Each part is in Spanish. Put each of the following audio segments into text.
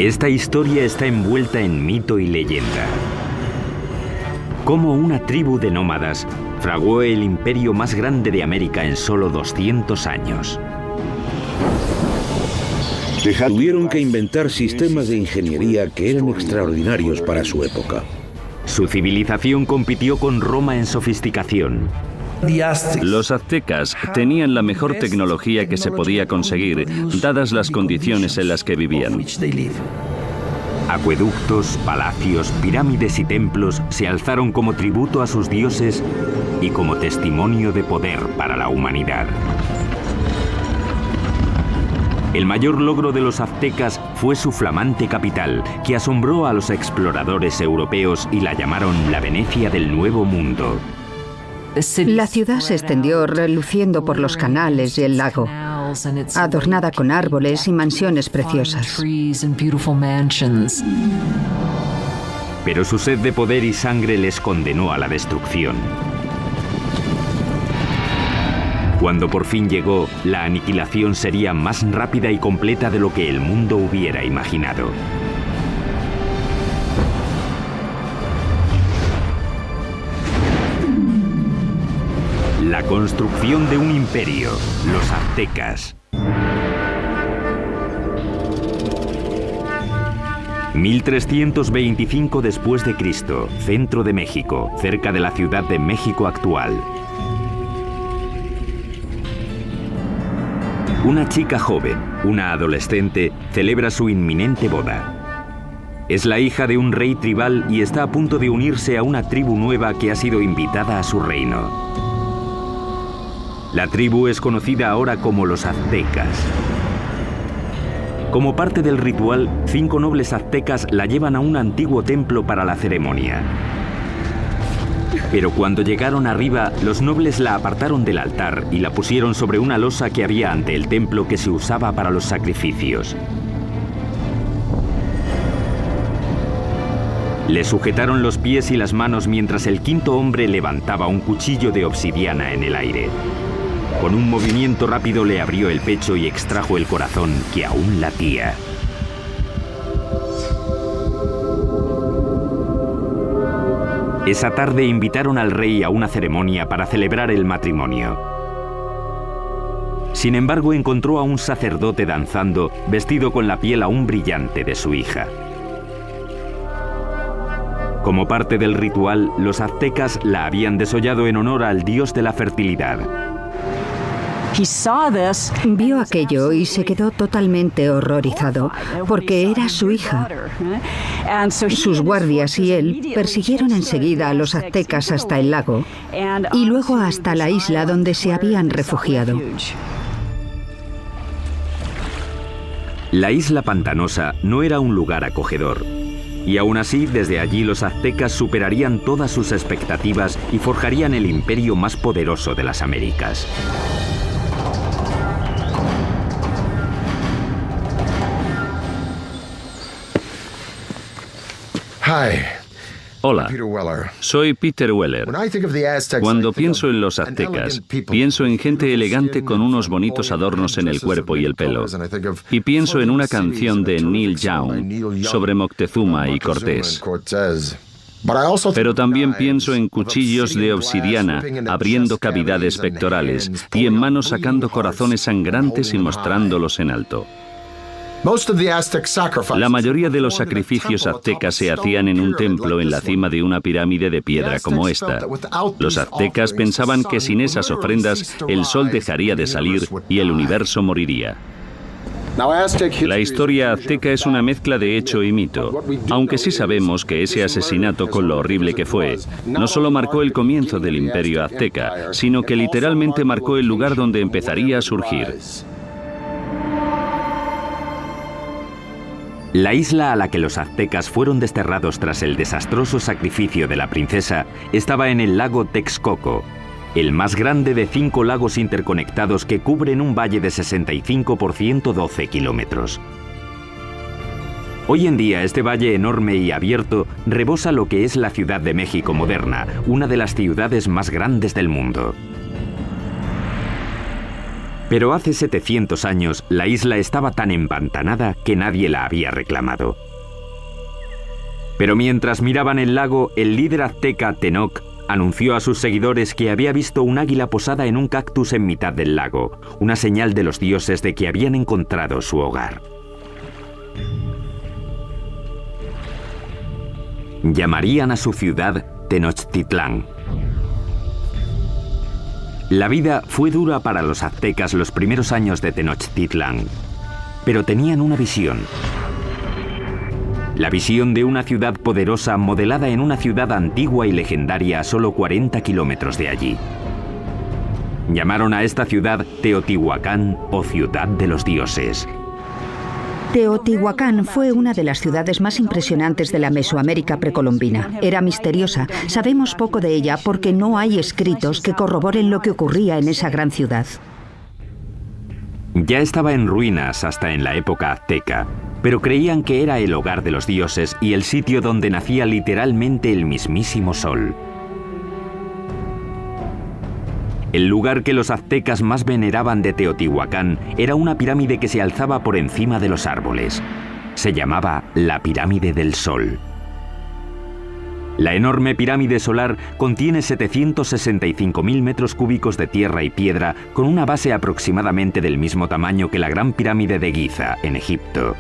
Esta historia está envuelta en mito y leyenda. Cómo una tribu de nómadas fraguó el imperio más grande de América en solo 200 años. Tuvieron que inventar sistemas de ingeniería que eran extraordinarios para su época. Su civilización compitió con Roma en sofisticación. Los aztecas tenían la mejor tecnología que se podía conseguir, dadas las condiciones en las que vivían. Acueductos, palacios, pirámides y templos se alzaron como tributo a sus dioses y como testimonio de poder para la humanidad. El mayor logro de los aztecas fue su flamante capital, que asombró a los exploradores europeos y la llamaron la Venecia del Nuevo Mundo. La ciudad se extendió reluciendo por los canales y el lago, adornada con árboles y mansiones preciosas. Pero su sed de poder y sangre les condenó a la destrucción. Cuando por fin llegó, la aniquilación sería más rápida y completa de lo que el mundo hubiera imaginado. La construcción de un imperio, los aztecas. 1325 después de Cristo, centro de México, cerca de la Ciudad de México actual. Una chica joven, una adolescente, celebra su inminente boda. Es la hija de un rey tribal y está a punto de unirse a una tribu nueva que ha sido invitada a su reino. La tribu es conocida ahora como los aztecas. Como parte del ritual, 5 nobles aztecas la llevan a un antiguo templo para la ceremonia. Pero cuando llegaron arriba, los nobles la apartaron del altar y la pusieron sobre una losa que había ante el templo que se usaba para los sacrificios. Le sujetaron los pies y las manos mientras el 5.º hombre levantaba un cuchillo de obsidiana en el aire. Con un movimiento rápido le abrió el pecho y extrajo el corazón que aún latía. Esa tarde invitaron al rey a una ceremonia para celebrar el matrimonio. Sin embargo, encontró a un sacerdote danzando, vestido con la piel aún brillante de su hija. Como parte del ritual, los aztecas la habían desollado en honor al dios de la fertilidad. Vio aquello y se quedó totalmente horrorizado, porque era su hija. Sus guardias y él persiguieron enseguida a los aztecas hasta el lago y luego hasta la isla donde se habían refugiado. La isla pantanosa no era un lugar acogedor. Y aún así, desde allí los aztecas superarían todas sus expectativas y forjarían el imperio más poderoso de las Américas. Hola, soy Peter Weller. Cuando pienso en los aztecas, pienso en gente elegante con unos bonitos adornos en el cuerpo y el pelo. Y pienso en una canción de Neil Young sobre Moctezuma y Cortés. Pero también pienso en cuchillos de obsidiana abriendo cavidades pectorales y en manos sacando corazones sangrantes y mostrándolos en alto. La mayoría de los sacrificios aztecas se hacían en un templo en la cima de una pirámide de piedra como esta. Los aztecas pensaban que sin esas ofrendas el sol dejaría de salir y el universo moriría. La historia azteca es una mezcla de hecho y mito, aunque sí sabemos que ese asesinato, con lo horrible que fue, no solo marcó el comienzo del imperio azteca, sino que literalmente marcó el lugar donde empezaría a surgir. La isla a la que los aztecas fueron desterrados tras el desastroso sacrificio de la princesa estaba en el lago Texcoco, el más grande de 5 lagos interconectados que cubren un valle de 65 por 112 kilómetros. Hoy en día este valle enorme y abierto rebosa lo que es la Ciudad de México moderna, una de las ciudades más grandes del mundo. Pero hace 700 años la isla estaba tan empantanada que nadie la había reclamado. Pero mientras miraban el lago, el líder azteca Tenoch anunció a sus seguidores que había visto un águila posada en un cactus en mitad del lago, una señal de los dioses de que habían encontrado su hogar. Llamarían a su ciudad Tenochtitlán. La vida fue dura para los aztecas los primeros años de Tenochtitlán, pero tenían una visión. La visión de una ciudad poderosa modelada en una ciudad antigua y legendaria a solo 40 kilómetros de allí. Llamaron a esta ciudad Teotihuacán o Ciudad de los Dioses. Teotihuacán fue una de las ciudades más impresionantes de la Mesoamérica precolombina. Era misteriosa. Sabemos poco de ella porque no hay escritos que corroboren lo que ocurría en esa gran ciudad. Ya estaba en ruinas hasta en la época azteca, pero creían que era el hogar de los dioses y el sitio donde nacía literalmente el mismísimo sol. El lugar que los aztecas más veneraban de Teotihuacán era una pirámide que se alzaba por encima de los árboles. Se llamaba la Pirámide del Sol. La enorme pirámide solar contiene 765.000 metros cúbicos de tierra y piedra con una base aproximadamente del mismo tamaño que la Gran Pirámide de Giza, en Egipto.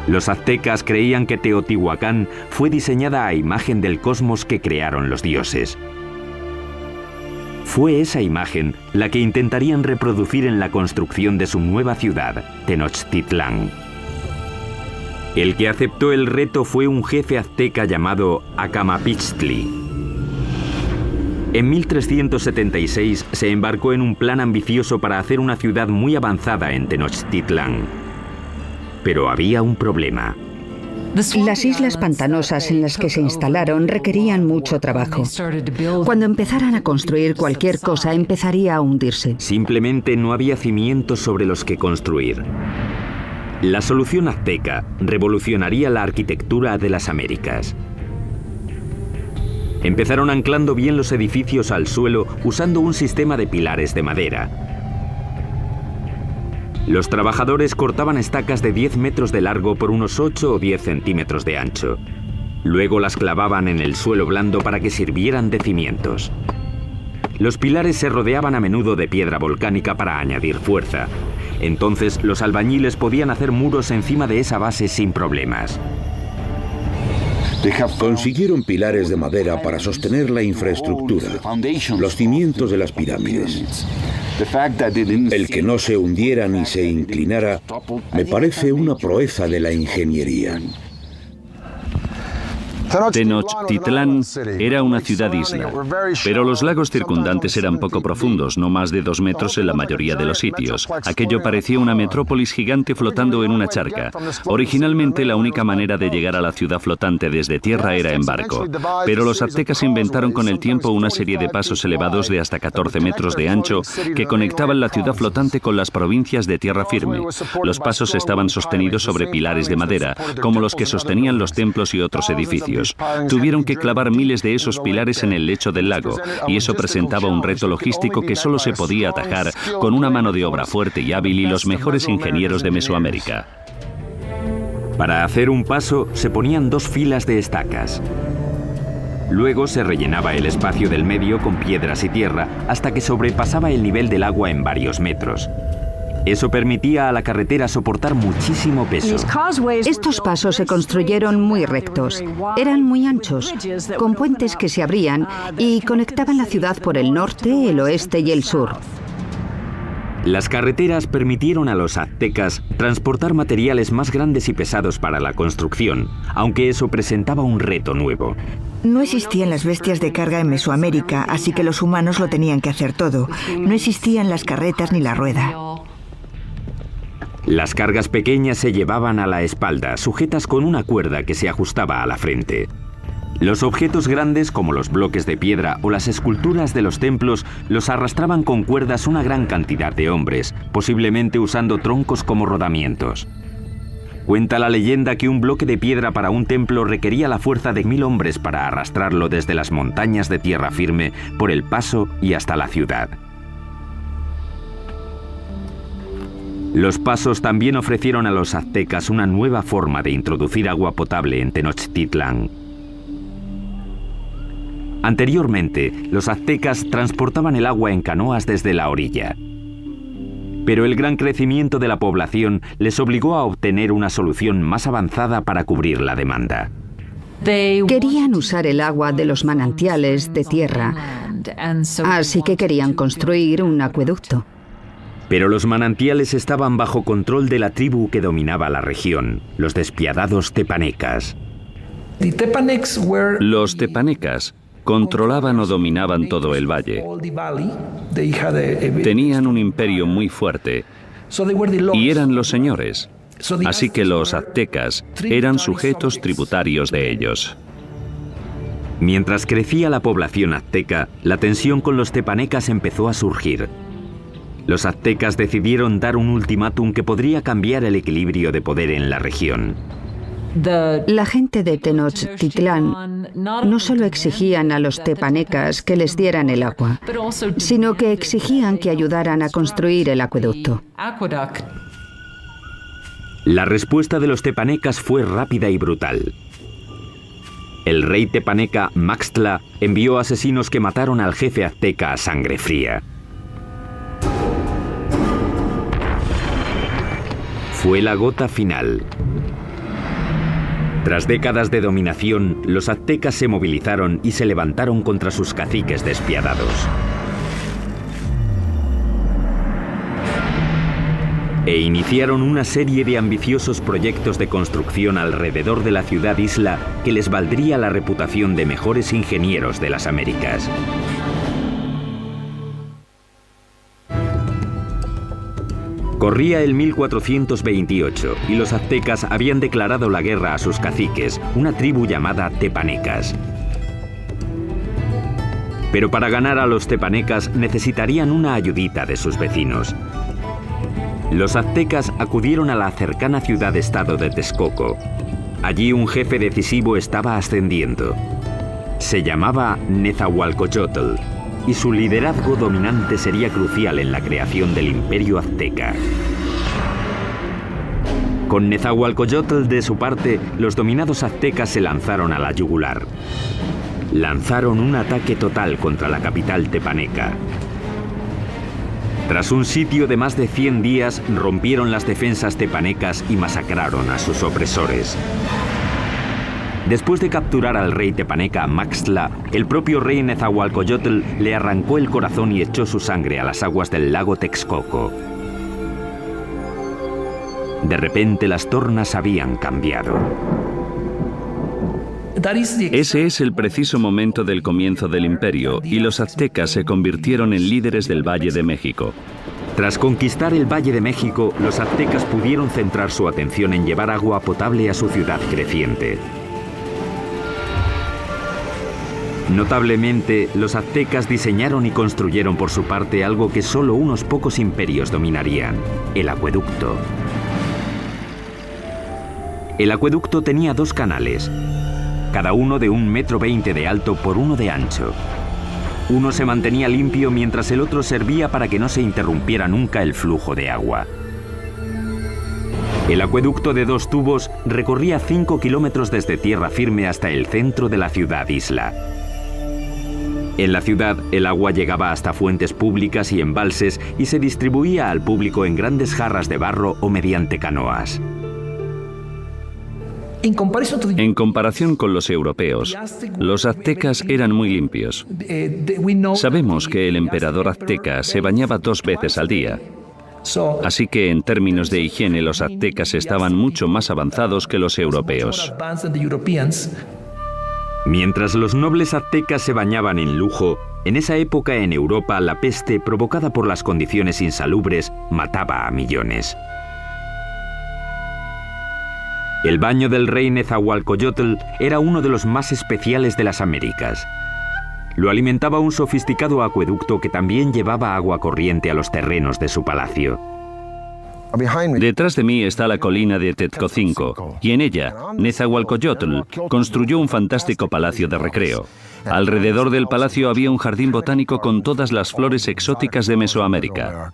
Los aztecas creían que Teotihuacán fue diseñada a imagen del cosmos que crearon los dioses. Fue esa imagen la que intentarían reproducir en la construcción de su nueva ciudad, Tenochtitlán. El que aceptó el reto fue un jefe azteca llamado Acamapichtli. En 1376 se embarcó en un plan ambicioso para hacer una ciudad muy avanzada en Tenochtitlán. Pero había un problema. Las islas pantanosas en las que se instalaron requerían mucho trabajo. Cuando empezaran a construir cualquier cosa, empezaría a hundirse. Simplemente no había cimientos sobre los que construir. La solución azteca revolucionaría la arquitectura de las Américas. Empezaron anclando bien los edificios al suelo usando un sistema de pilares de madera. Los trabajadores cortaban estacas de 10 metros de largo por unos 8 o 10 centímetros de ancho. Luego las clavaban en el suelo blando para que sirvieran de cimientos. Los pilares se rodeaban a menudo de piedra volcánica para añadir fuerza. Entonces los albañiles podían hacer muros encima de esa base sin problemas. Consiguieron pilares de madera para sostener la infraestructura, los cimientos de las pirámides. El que no se hundiera ni se inclinara me parece una proeza de la ingeniería. Tenochtitlán era una ciudad-isla, pero los lagos circundantes eran poco profundos, no más de 2 metros en la mayoría de los sitios. Aquello parecía una metrópolis gigante flotando en una charca. Originalmente la única manera de llegar a la ciudad flotante desde tierra era en barco, pero los aztecas inventaron con el tiempo una serie de pasos elevados de hasta 14 metros de ancho que conectaban la ciudad flotante con las provincias de tierra firme. Los pasos estaban sostenidos sobre pilares de madera, como los que sostenían los templos y otros edificios. Tuvieron que clavar miles de esos pilares en el lecho del lago, y eso presentaba un reto logístico que solo se podía atajar con una mano de obra fuerte y hábil y los mejores ingenieros de Mesoamérica. Para hacer un paso se ponían 2 filas de estacas. Luego se rellenaba el espacio del medio con piedras y tierra hasta que sobrepasaba el nivel del agua en varios metros. Eso permitía a la carretera soportar muchísimo peso. Estos pasos se construyeron muy rectos. Eran muy anchos, con puentes que se abrían y conectaban la ciudad por el norte, el oeste y el sur. Las carreteras permitieron a los aztecas transportar materiales más grandes y pesados para la construcción, aunque eso presentaba un reto nuevo. No existían las bestias de carga en Mesoamérica, así que los humanos lo tenían que hacer todo. No existían las carretas ni la rueda. Las cargas pequeñas se llevaban a la espalda, sujetas con una cuerda que se ajustaba a la frente. Los objetos grandes, como los bloques de piedra o las esculturas de los templos, los arrastraban con cuerdas una gran cantidad de hombres, posiblemente usando troncos como rodamientos. Cuenta la leyenda que un bloque de piedra para un templo requería la fuerza de 1000 hombres para arrastrarlo desde las montañas de tierra firme por el paso y hasta la ciudad. Los pasos también ofrecieron a los aztecas una nueva forma de introducir agua potable en Tenochtitlán. Anteriormente, los aztecas transportaban el agua en canoas desde la orilla. Pero el gran crecimiento de la población les obligó a obtener una solución más avanzada para cubrir la demanda. Querían usar el agua de los manantiales de tierra, así que querían construir un acueducto. Pero los manantiales estaban bajo control de la tribu que dominaba la región, los despiadados tepanecas. Los tepanecas controlaban o dominaban todo el valle. Tenían un imperio muy fuerte y eran los señores. Así que los aztecas eran sujetos tributarios de ellos. Mientras crecía la población azteca, la tensión con los tepanecas empezó a surgir. Los aztecas decidieron dar un ultimátum que podría cambiar el equilibrio de poder en la región. La gente de Tenochtitlán no solo exigían a los tepanecas que les dieran el agua, sino que exigían que ayudaran a construir el acueducto. La respuesta de los tepanecas fue rápida y brutal. El rey tepaneca Maxtla envió asesinos que mataron al jefe azteca a sangre fría. Fue la gota final. Tras décadas de dominación, los aztecas se movilizaron y se levantaron contra sus caciques despiadados. E iniciaron una serie de ambiciosos proyectos de construcción alrededor de la ciudad-isla que les valdría la reputación de mejores ingenieros de las Américas. Corría el 1428 y los aztecas habían declarado la guerra a sus caciques, una tribu llamada tepanecas. Pero para ganar a los tepanecas necesitarían una ayudita de sus vecinos. Los aztecas acudieron a la cercana ciudad-estado de Texcoco. Allí un jefe decisivo estaba ascendiendo. Se llamaba Nezahualcóyotl, y su liderazgo dominante sería crucial en la creación del imperio azteca. Con Nezahualcóyotl de su parte, los dominados aztecas se lanzaron a la yugular. Lanzaron un ataque total contra la capital tepaneca. Tras un sitio de más de 100 días, rompieron las defensas tepanecas y masacraron a sus opresores. Después de capturar al rey tepaneca Maxtla, el propio rey Nezahualcóyotl le arrancó el corazón y echó su sangre a las aguas del lago Texcoco. De repente las tornas habían cambiado. Ese es el preciso momento del comienzo del imperio y los aztecas se convirtieron en líderes del Valle de México. Tras conquistar el Valle de México, los aztecas pudieron centrar su atención en llevar agua potable a su ciudad creciente. Notablemente, los aztecas diseñaron y construyeron por su parte algo que solo unos pocos imperios dominarían: el acueducto. El acueducto tenía 2 canales, cada uno de 1,20 m de alto por 1 de ancho. Uno se mantenía limpio mientras el otro servía para que no se interrumpiera nunca el flujo de agua. El acueducto de 2 tubos recorría 5 kilómetros desde tierra firme hasta el centro de la ciudad-isla. En la ciudad, el agua llegaba hasta fuentes públicas y embalses y se distribuía al público en grandes jarras de barro o mediante canoas. En comparación con los europeos, los aztecas eran muy limpios. Sabemos que el emperador azteca se bañaba 2 veces al día. Así que en términos de higiene los aztecas estaban mucho más avanzados que los europeos. Mientras los nobles aztecas se bañaban en lujo, en esa época en Europa la peste, provocada por las condiciones insalubres, mataba a millones. El baño del rey Nezahualcóyotl era uno de los más especiales de las Américas. Lo alimentaba un sofisticado acueducto que también llevaba agua corriente a los terrenos de su palacio. Detrás de mí está la colina de Tezcocinco, y en ella, Nezahualcóyotl construyó un fantástico palacio de recreo. Alrededor del palacio había un jardín botánico con todas las flores exóticas de Mesoamérica.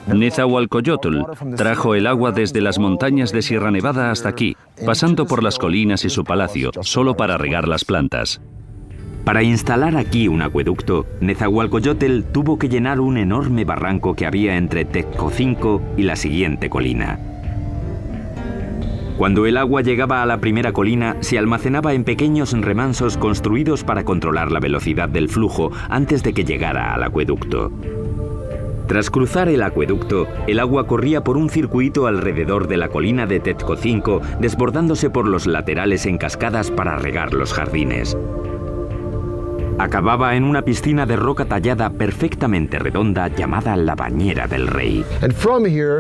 Nezahualcóyotl trajo el agua desde las montañas de Sierra Nevada hasta aquí, pasando por las colinas y su palacio, solo para regar las plantas. Para instalar aquí un acueducto, Nezahualcóyotl tuvo que llenar un enorme barranco que había entre Texcocinco y la siguiente colina. Cuando el agua llegaba a la primera colina, se almacenaba en pequeños remansos construidos para controlar la velocidad del flujo antes de que llegara al acueducto. Tras cruzar el acueducto, el agua corría por un circuito alrededor de la colina de Texcocinco, desbordándose por los laterales en cascadas para regar los jardines. Acababa en una piscina de roca tallada perfectamente redonda llamada la Bañera del Rey.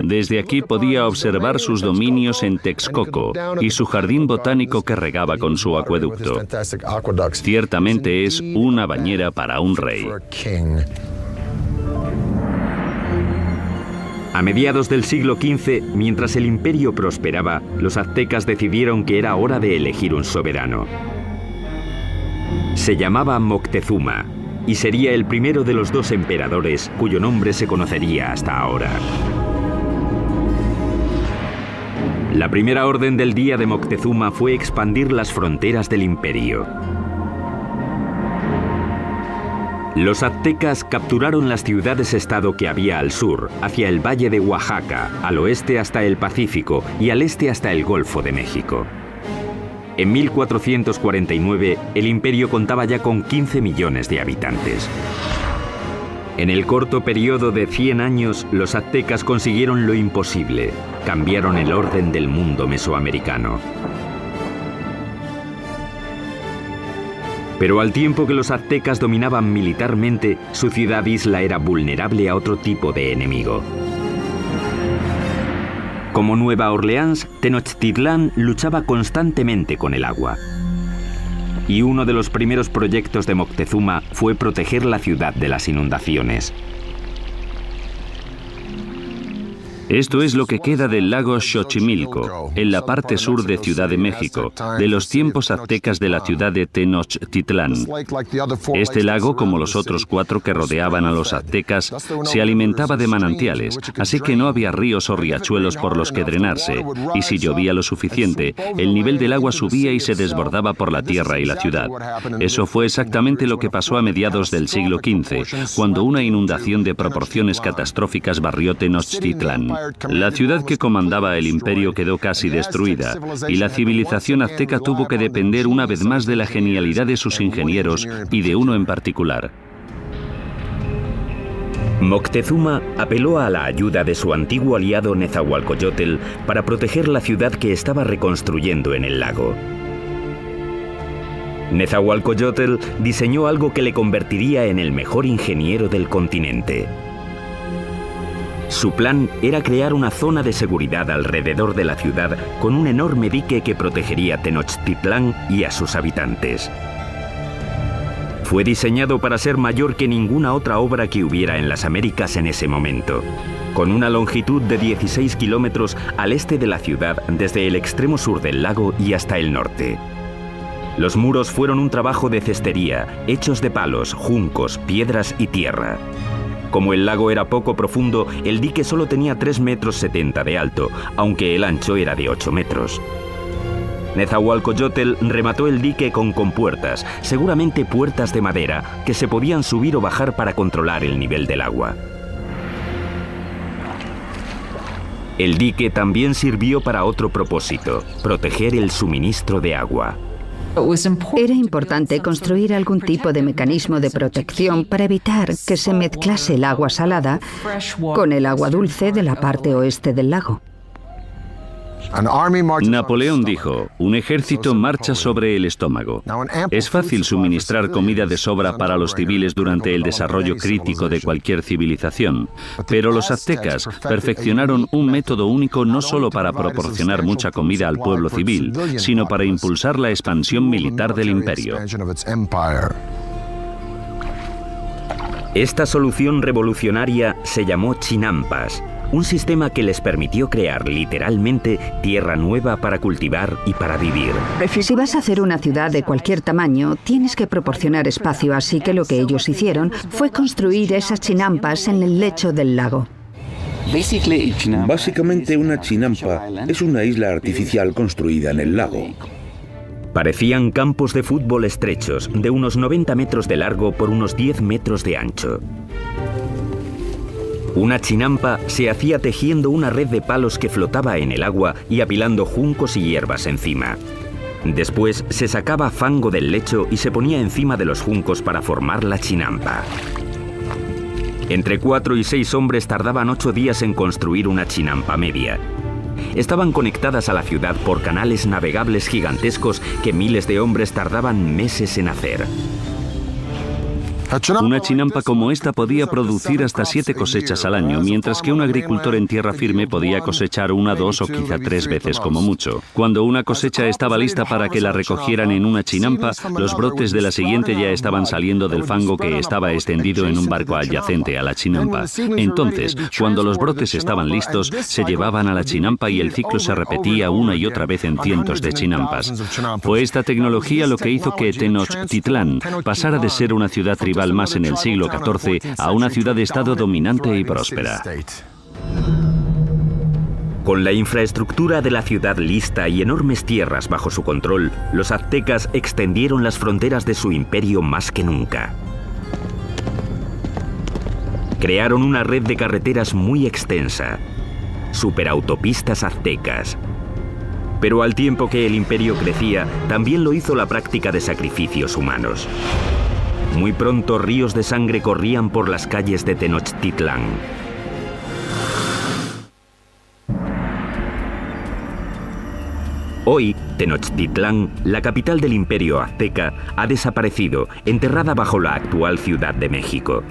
Desde aquí podía observar sus dominios en Texcoco y su jardín botánico que regaba con su acueducto. Ciertamente es una bañera para un rey. A mediados del siglo XV, mientras el imperio prosperaba, los aztecas decidieron que era hora de elegir un soberano. Se llamaba Moctezuma y sería el primero de los dos emperadores cuyo nombre se conocería hasta ahora. La primera orden del día de Moctezuma fue expandir las fronteras del imperio. Los aztecas capturaron las ciudades-estado que había al sur, hacia el valle de Oaxaca, al oeste hasta el Pacífico y al este hasta el Golfo de México. En 1449, el imperio contaba ya con 15 millones de habitantes. En el corto periodo de 100 años, los aztecas consiguieron lo imposible. Cambiaron el orden del mundo mesoamericano. Pero al tiempo que los aztecas dominaban militarmente, su ciudad-isla era vulnerable a otro tipo de enemigo. Como Nueva Orleans, Tenochtitlán luchaba constantemente con el agua. Y uno de los primeros proyectos de Moctezuma fue proteger la ciudad de las inundaciones. Esto es lo que queda del lago Xochimilco, en la parte sur de Ciudad de México, de los tiempos aztecas de la ciudad de Tenochtitlán. Este lago, como los otros 4 que rodeaban a los aztecas, se alimentaba de manantiales, así que no había ríos o riachuelos por los que drenarse, y si llovía lo suficiente, el nivel del agua subía y se desbordaba por la tierra y la ciudad. Eso fue exactamente lo que pasó a mediados del siglo XV, cuando una inundación de proporciones catastróficas barrió Tenochtitlán. La ciudad que comandaba el imperio quedó casi destruida y la civilización azteca tuvo que depender una vez más de la genialidad de sus ingenieros y de uno en particular. Moctezuma apeló a la ayuda de su antiguo aliado Nezahualcóyotl para proteger la ciudad que estaba reconstruyendo en el lago. Nezahualcóyotl diseñó algo que le convertiría en el mejor ingeniero del continente. Su plan era crear una zona de seguridad alrededor de la ciudad con un enorme dique que protegería Tenochtitlán y a sus habitantes. Fue diseñado para ser mayor que ninguna otra obra que hubiera en las Américas en ese momento, con una longitud de 16 kilómetros al este de la ciudad desde el extremo sur del lago y hasta el norte. Los muros fueron un trabajo de cestería, hechos de palos, juncos, piedras y tierra. Como el lago era poco profundo, el dique solo tenía 3,70 metros de alto, aunque el ancho era de 8 metros. Nezahualcóyotl remató el dique con compuertas, seguramente puertas de madera, que se podían subir o bajar para controlar el nivel del agua. El dique también sirvió para otro propósito: proteger el suministro de agua. Era importante construir algún tipo de mecanismo de protección para evitar que se mezclase el agua salada con el agua dulce de la parte oeste del lago. Napoleón dijo: un ejército marcha sobre el estómago. Es fácil suministrar comida de sobra para los civiles durante el desarrollo crítico de cualquier civilización, pero los aztecas perfeccionaron un método único no solo para proporcionar mucha comida al pueblo civil, sino para impulsar la expansión militar del imperio. Esta solución revolucionaria se llamó chinampas, un sistema que les permitió crear literalmente tierra nueva para cultivar y para vivir. Si vas a hacer una ciudad de cualquier tamaño, tienes que proporcionar espacio, así que lo que ellos hicieron fue construir esas chinampas en el lecho del lago. Básicamente una chinampa es una isla artificial construida en el lago. Parecían campos de fútbol estrechos, de unos 90 metros de largo por unos 10 metros de ancho. Una chinampa se hacía tejiendo una red de palos que flotaba en el agua y apilando juncos y hierbas encima. Después se sacaba fango del lecho y se ponía encima de los juncos para formar la chinampa. Entre 4 y 6 hombres tardaban 8 días en construir una chinampa media. Estaban conectadas a la ciudad por canales navegables gigantescos que miles de hombres tardaban meses en hacer. Una chinampa como esta podía producir hasta 7 cosechas al año, mientras que un agricultor en tierra firme podía cosechar 1, 2 o quizá 3 veces como mucho. Cuando una cosecha estaba lista para que la recogieran en una chinampa, los brotes de la siguiente ya estaban saliendo del fango que estaba extendido en un barco adyacente a la chinampa. Entonces, cuando los brotes estaban listos, se llevaban a la chinampa y el ciclo se repetía una y otra vez en cientos de chinampas. Fue esta tecnología lo que hizo que Tenochtitlán pasara de ser una ciudad tribal más en el siglo XIV a una ciudad-estado dominante y próspera. Con la infraestructura de la ciudad lista y enormes tierras bajo su control, los aztecas extendieron las fronteras de su imperio más que nunca. Crearon una red de carreteras muy extensa, superautopistas aztecas. Pero al tiempo que el imperio crecía, también lo hizo la práctica de sacrificios humanos. Muy pronto ríos de sangre corrían por las calles de Tenochtitlán. Hoy, Tenochtitlán, la capital del imperio azteca, ha desaparecido, enterrada bajo la actual Ciudad de México.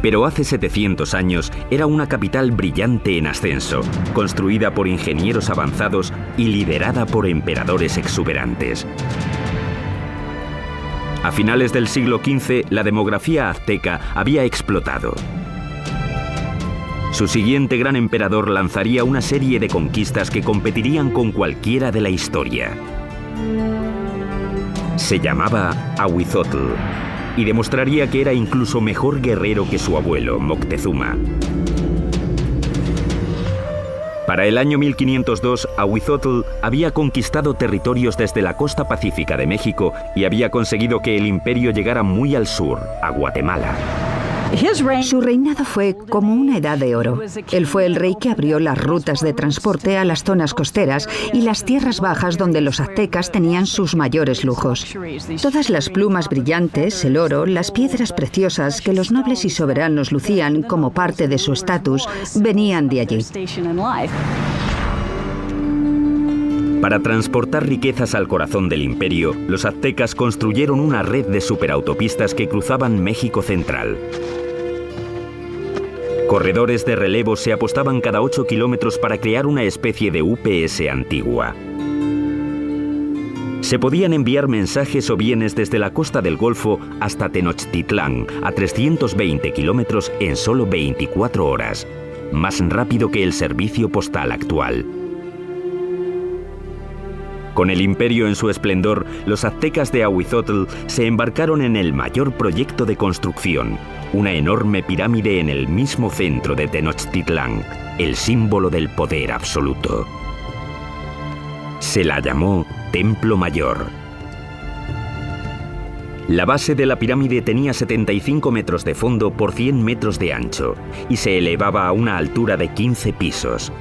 Pero hace 700 años era una capital brillante en ascenso, construida por ingenieros avanzados y liderada por emperadores exuberantes. A finales del siglo XV, la demografía azteca había explotado. Su siguiente gran emperador lanzaría una serie de conquistas que competirían con cualquiera de la historia. Se llamaba Ahuizotl y demostraría que era incluso mejor guerrero que su abuelo, Moctezuma. Para el año 1502, Ahuizotl había conquistado territorios desde la costa pacífica de México y había conseguido que el imperio llegara muy al sur, a Guatemala. Su reinado fue como una edad de oro. Él fue el rey que abrió las rutas de transporte a las zonas costeras y las tierras bajas donde los aztecas tenían sus mayores lujos. Todas las plumas brillantes, el oro, las piedras preciosas que los nobles y soberanos lucían como parte de su estatus, venían de allí. Para transportar riquezas al corazón del imperio, los aztecas construyeron una red de superautopistas que cruzaban México central. Corredores de relevo se apostaban cada 8 kilómetros para crear una especie de UPS antigua. Se podían enviar mensajes o bienes desde la costa del Golfo hasta Tenochtitlán, a 320 kilómetros en solo 24 horas, más rápido que el servicio postal actual. Con el imperio en su esplendor, los aztecas de Ahuizotl se embarcaron en el mayor proyecto de construcción, una enorme pirámide en el mismo centro de Tenochtitlán, el símbolo del poder absoluto. Se la llamó Templo Mayor. La base de la pirámide tenía 75 metros de fondo por 100 metros de ancho y se elevaba a una altura de 15 pisos.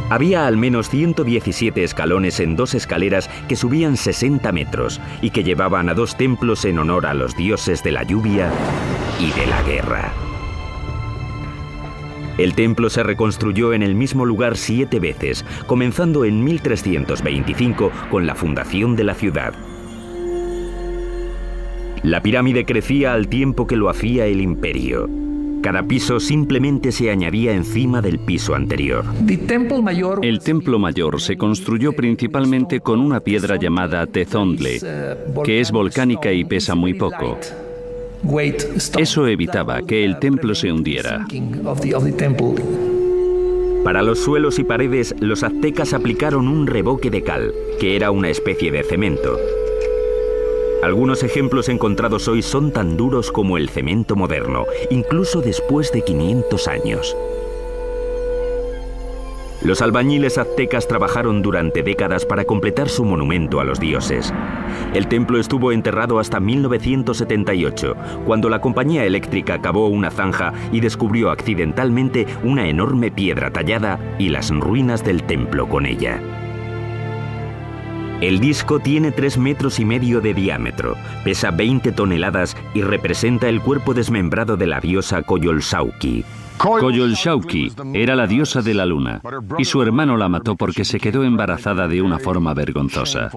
Había al menos 117 escalones en 2 escaleras que subían 60 metros y que llevaban a 2 templos en honor a los dioses de la lluvia y de la guerra. El templo se reconstruyó en el mismo lugar 7 veces, comenzando en 1325 con la fundación de la ciudad. La pirámide crecía al tiempo que lo hacía el imperio. Cada piso simplemente se añadía encima del piso anterior. El templo mayor se construyó principalmente con una piedra llamada tezontle, que es volcánica y pesa muy poco. Eso evitaba que el templo se hundiera. Para los suelos y paredes, los aztecas aplicaron un revoque de cal, que era una especie de cemento. Algunos ejemplos encontrados hoy son tan duros como el cemento moderno, incluso después de 500 años. Los albañiles aztecas trabajaron durante décadas para completar su monumento a los dioses. El templo estuvo enterrado hasta 1978, cuando la compañía eléctrica cavó una zanja y descubrió accidentalmente una enorme piedra tallada y las ruinas del templo con ella. El disco tiene 3,5 metros de diámetro, pesa 20 toneladas y representa el cuerpo desmembrado de la diosa Coyolxauhqui. Coyolxauhqui era la diosa de la luna, y su hermano la mató porque se quedó embarazada de una forma vergonzosa.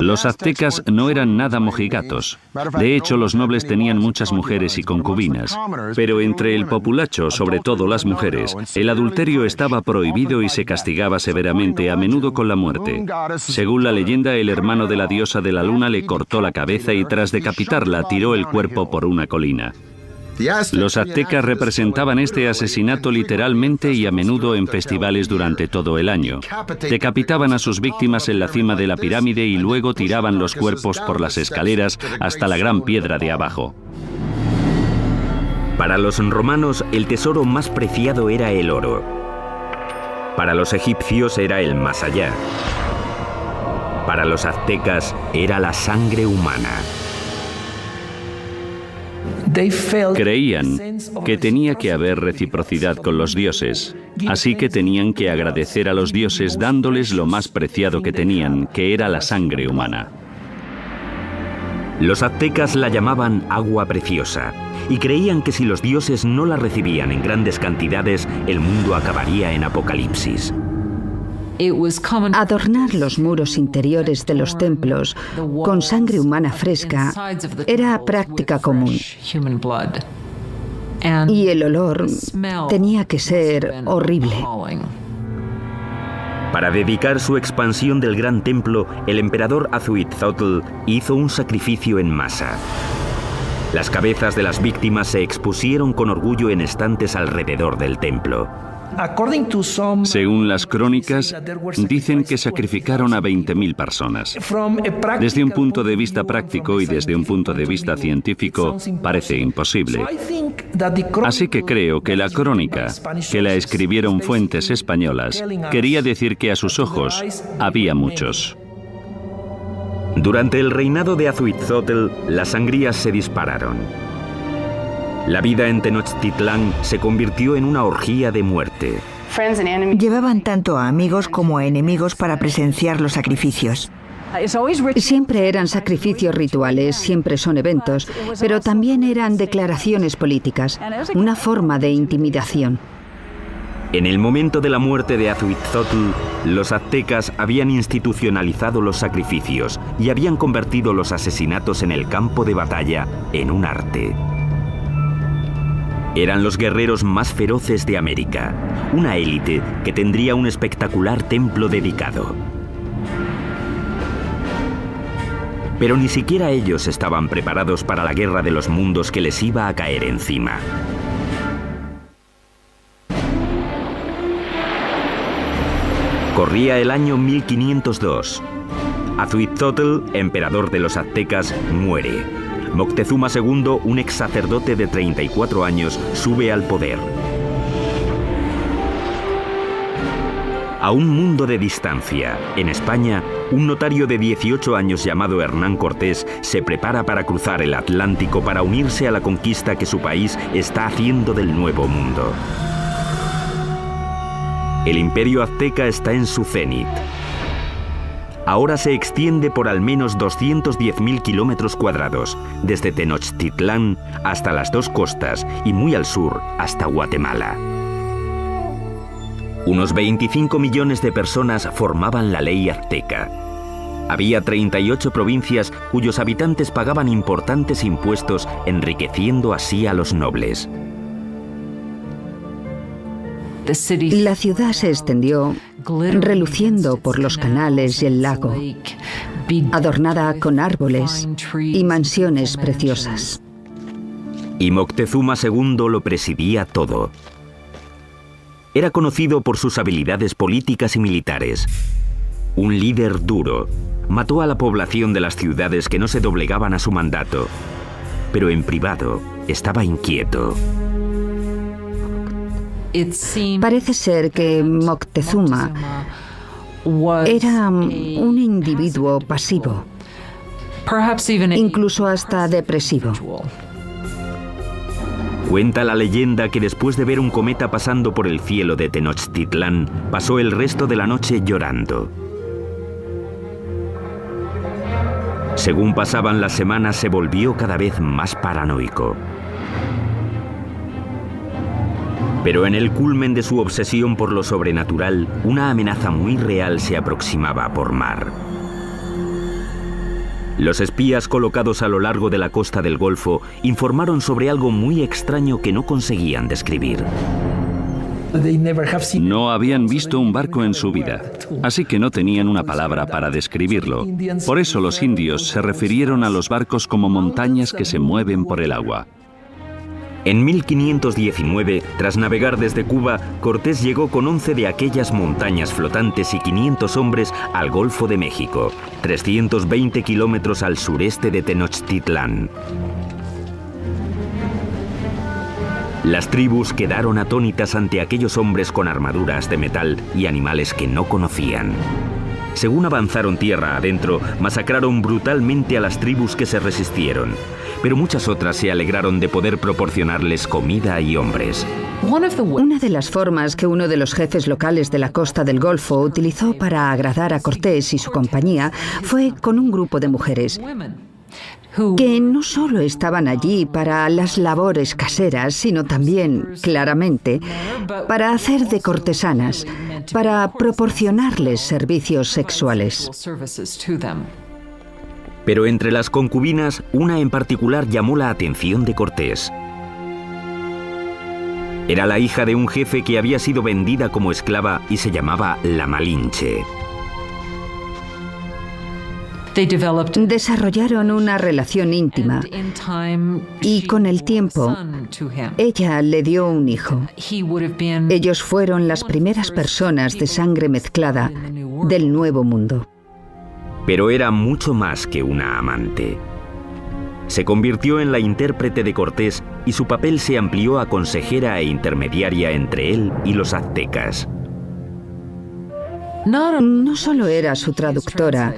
Los aztecas no eran nada mojigatos. De hecho, los nobles tenían muchas mujeres y concubinas. Pero entre el populacho, sobre todo las mujeres, el adulterio estaba prohibido y se castigaba severamente, a menudo con la muerte. Según la leyenda, el hermano de la diosa de la luna le cortó la cabeza y tras decapitarla tiró el cuerpo por una colina. Los aztecas representaban este asesinato literalmente y a menudo en festivales durante todo el año. Decapitaban a sus víctimas en la cima de la pirámide y luego tiraban los cuerpos por las escaleras hasta la gran piedra de abajo. Para los romanos, el tesoro más preciado era el oro. Para los egipcios era el más allá. Para los aztecas era la sangre humana. Creían que tenía que haber reciprocidad con los dioses, así que tenían que agradecer a los dioses dándoles lo más preciado que tenían, que era la sangre humana. Los aztecas la llamaban agua preciosa y creían que si los dioses no la recibían en grandes cantidades, el mundo acabaría en apocalipsis. Adornar los muros interiores de los templos con sangre humana fresca era práctica común. Y el olor tenía que ser horrible. Para dedicar su expansión del gran templo, el emperador Azhuitzotl hizo un sacrificio en masa. Las cabezas de las víctimas se expusieron con orgullo en estantes alrededor del templo. Según las crónicas, dicen que sacrificaron a 20.000 personas. Desde un punto de vista práctico y desde un punto de vista científico, parece imposible. Así que creo que la crónica, que la escribieron fuentes españolas, quería decir que a sus ojos había muchos. Durante el reinado de Azhuitzotl, las sangrías se dispararon. La vida en Tenochtitlán se convirtió en una orgía de muerte. Llevaban tanto a amigos como a enemigos para presenciar los sacrificios. Siempre eran sacrificios rituales, siempre son eventos, pero también eran declaraciones políticas, una forma de intimidación. En el momento de la muerte de Azhuitzotl, los aztecas habían institucionalizado los sacrificios y habían convertido los asesinatos en el campo de batalla en un arte. Eran los guerreros más feroces de América, una élite que tendría un espectacular templo dedicado. Pero ni siquiera ellos estaban preparados para la guerra de los mundos que les iba a caer encima. Corría el año 1502. Azhuitzotl, emperador de los aztecas, muere. Moctezuma II, un ex sacerdote de 34 años, sube al poder. A un mundo de distancia, en España, un notario de 18 años llamado Hernán Cortés se prepara para cruzar el Atlántico para unirse a la conquista que su país está haciendo del Nuevo Mundo. El imperio azteca está en su cenit. Ahora se extiende por al menos 210.000 kilómetros cuadrados, desde Tenochtitlán hasta las dos costas y muy al sur hasta Guatemala. Unos 25 millones de personas formaban la ley azteca. Había 38 provincias cuyos habitantes pagaban importantes impuestos, enriqueciendo así a los nobles. La ciudad se extendió, reluciendo por los canales y el lago, adornada con árboles y mansiones preciosas. Y Moctezuma II lo presidía todo. Era conocido por sus habilidades políticas y militares. Un líder duro, mató a la población de las ciudades que no se doblegaban a su mandato, pero en privado estaba inquieto. Parece ser que Moctezuma era un individuo pasivo, incluso hasta depresivo. Cuenta la leyenda que después de ver un cometa pasando por el cielo de Tenochtitlán, pasó el resto de la noche llorando. Según pasaban las semanas, se volvió cada vez más paranoico. Pero en el culmen de su obsesión por lo sobrenatural, una amenaza muy real se aproximaba por mar. Los espías colocados a lo largo de la costa del Golfo informaron sobre algo muy extraño que no conseguían describir. No habían visto un barco en su vida, así que no tenían una palabra para describirlo. Por eso los indios se refirieron a los barcos como montañas que se mueven por el agua. En 1519, tras navegar desde Cuba, Cortés llegó con 11 de aquellas montañas flotantes y 500 hombres al Golfo de México, 320 kilómetros al sureste de Tenochtitlán. Las tribus quedaron atónitas ante aquellos hombres con armaduras de metal y animales que no conocían. Según avanzaron tierra adentro, masacraron brutalmente a las tribus que se resistieron, pero muchas otras se alegraron de poder proporcionarles comida y hombres. Una de las formas que uno de los jefes locales de la costa del Golfo utilizó para agradar a Cortés y su compañía fue con un grupo de mujeres que no solo estaban allí para las labores caseras, sino también, claramente, para hacer de cortesanas, para proporcionarles servicios sexuales. Pero entre las concubinas, una en particular llamó la atención de Cortés. Era la hija de un jefe que había sido vendida como esclava y se llamaba la Malinche. Desarrollaron una relación íntima y con el tiempo ella le dio un hijo. Ellos fueron las primeras personas de sangre mezclada del Nuevo Mundo. Pero era mucho más que una amante. Se convirtió en la intérprete de Cortés y su papel se amplió a consejera e intermediaria entre él y los aztecas. No solo era su traductora,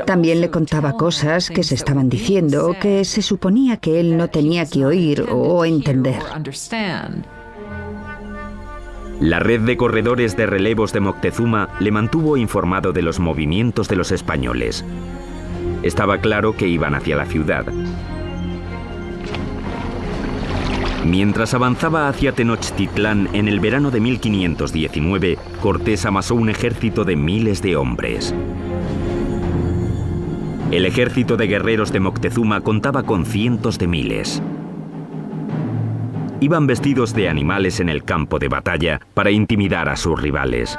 también le contaba cosas que se estaban diciendo que se suponía que él no tenía que oír o entender. La red de corredores de relevos de Moctezuma le mantuvo informado de los movimientos de los españoles. Estaba claro que iban hacia la ciudad. Mientras avanzaba hacia Tenochtitlán en el verano de 1519, Cortés amasó un ejército de miles de hombres. El ejército de guerreros de Moctezuma contaba con cientos de miles. Iban vestidos de animales en el campo de batalla para intimidar a sus rivales.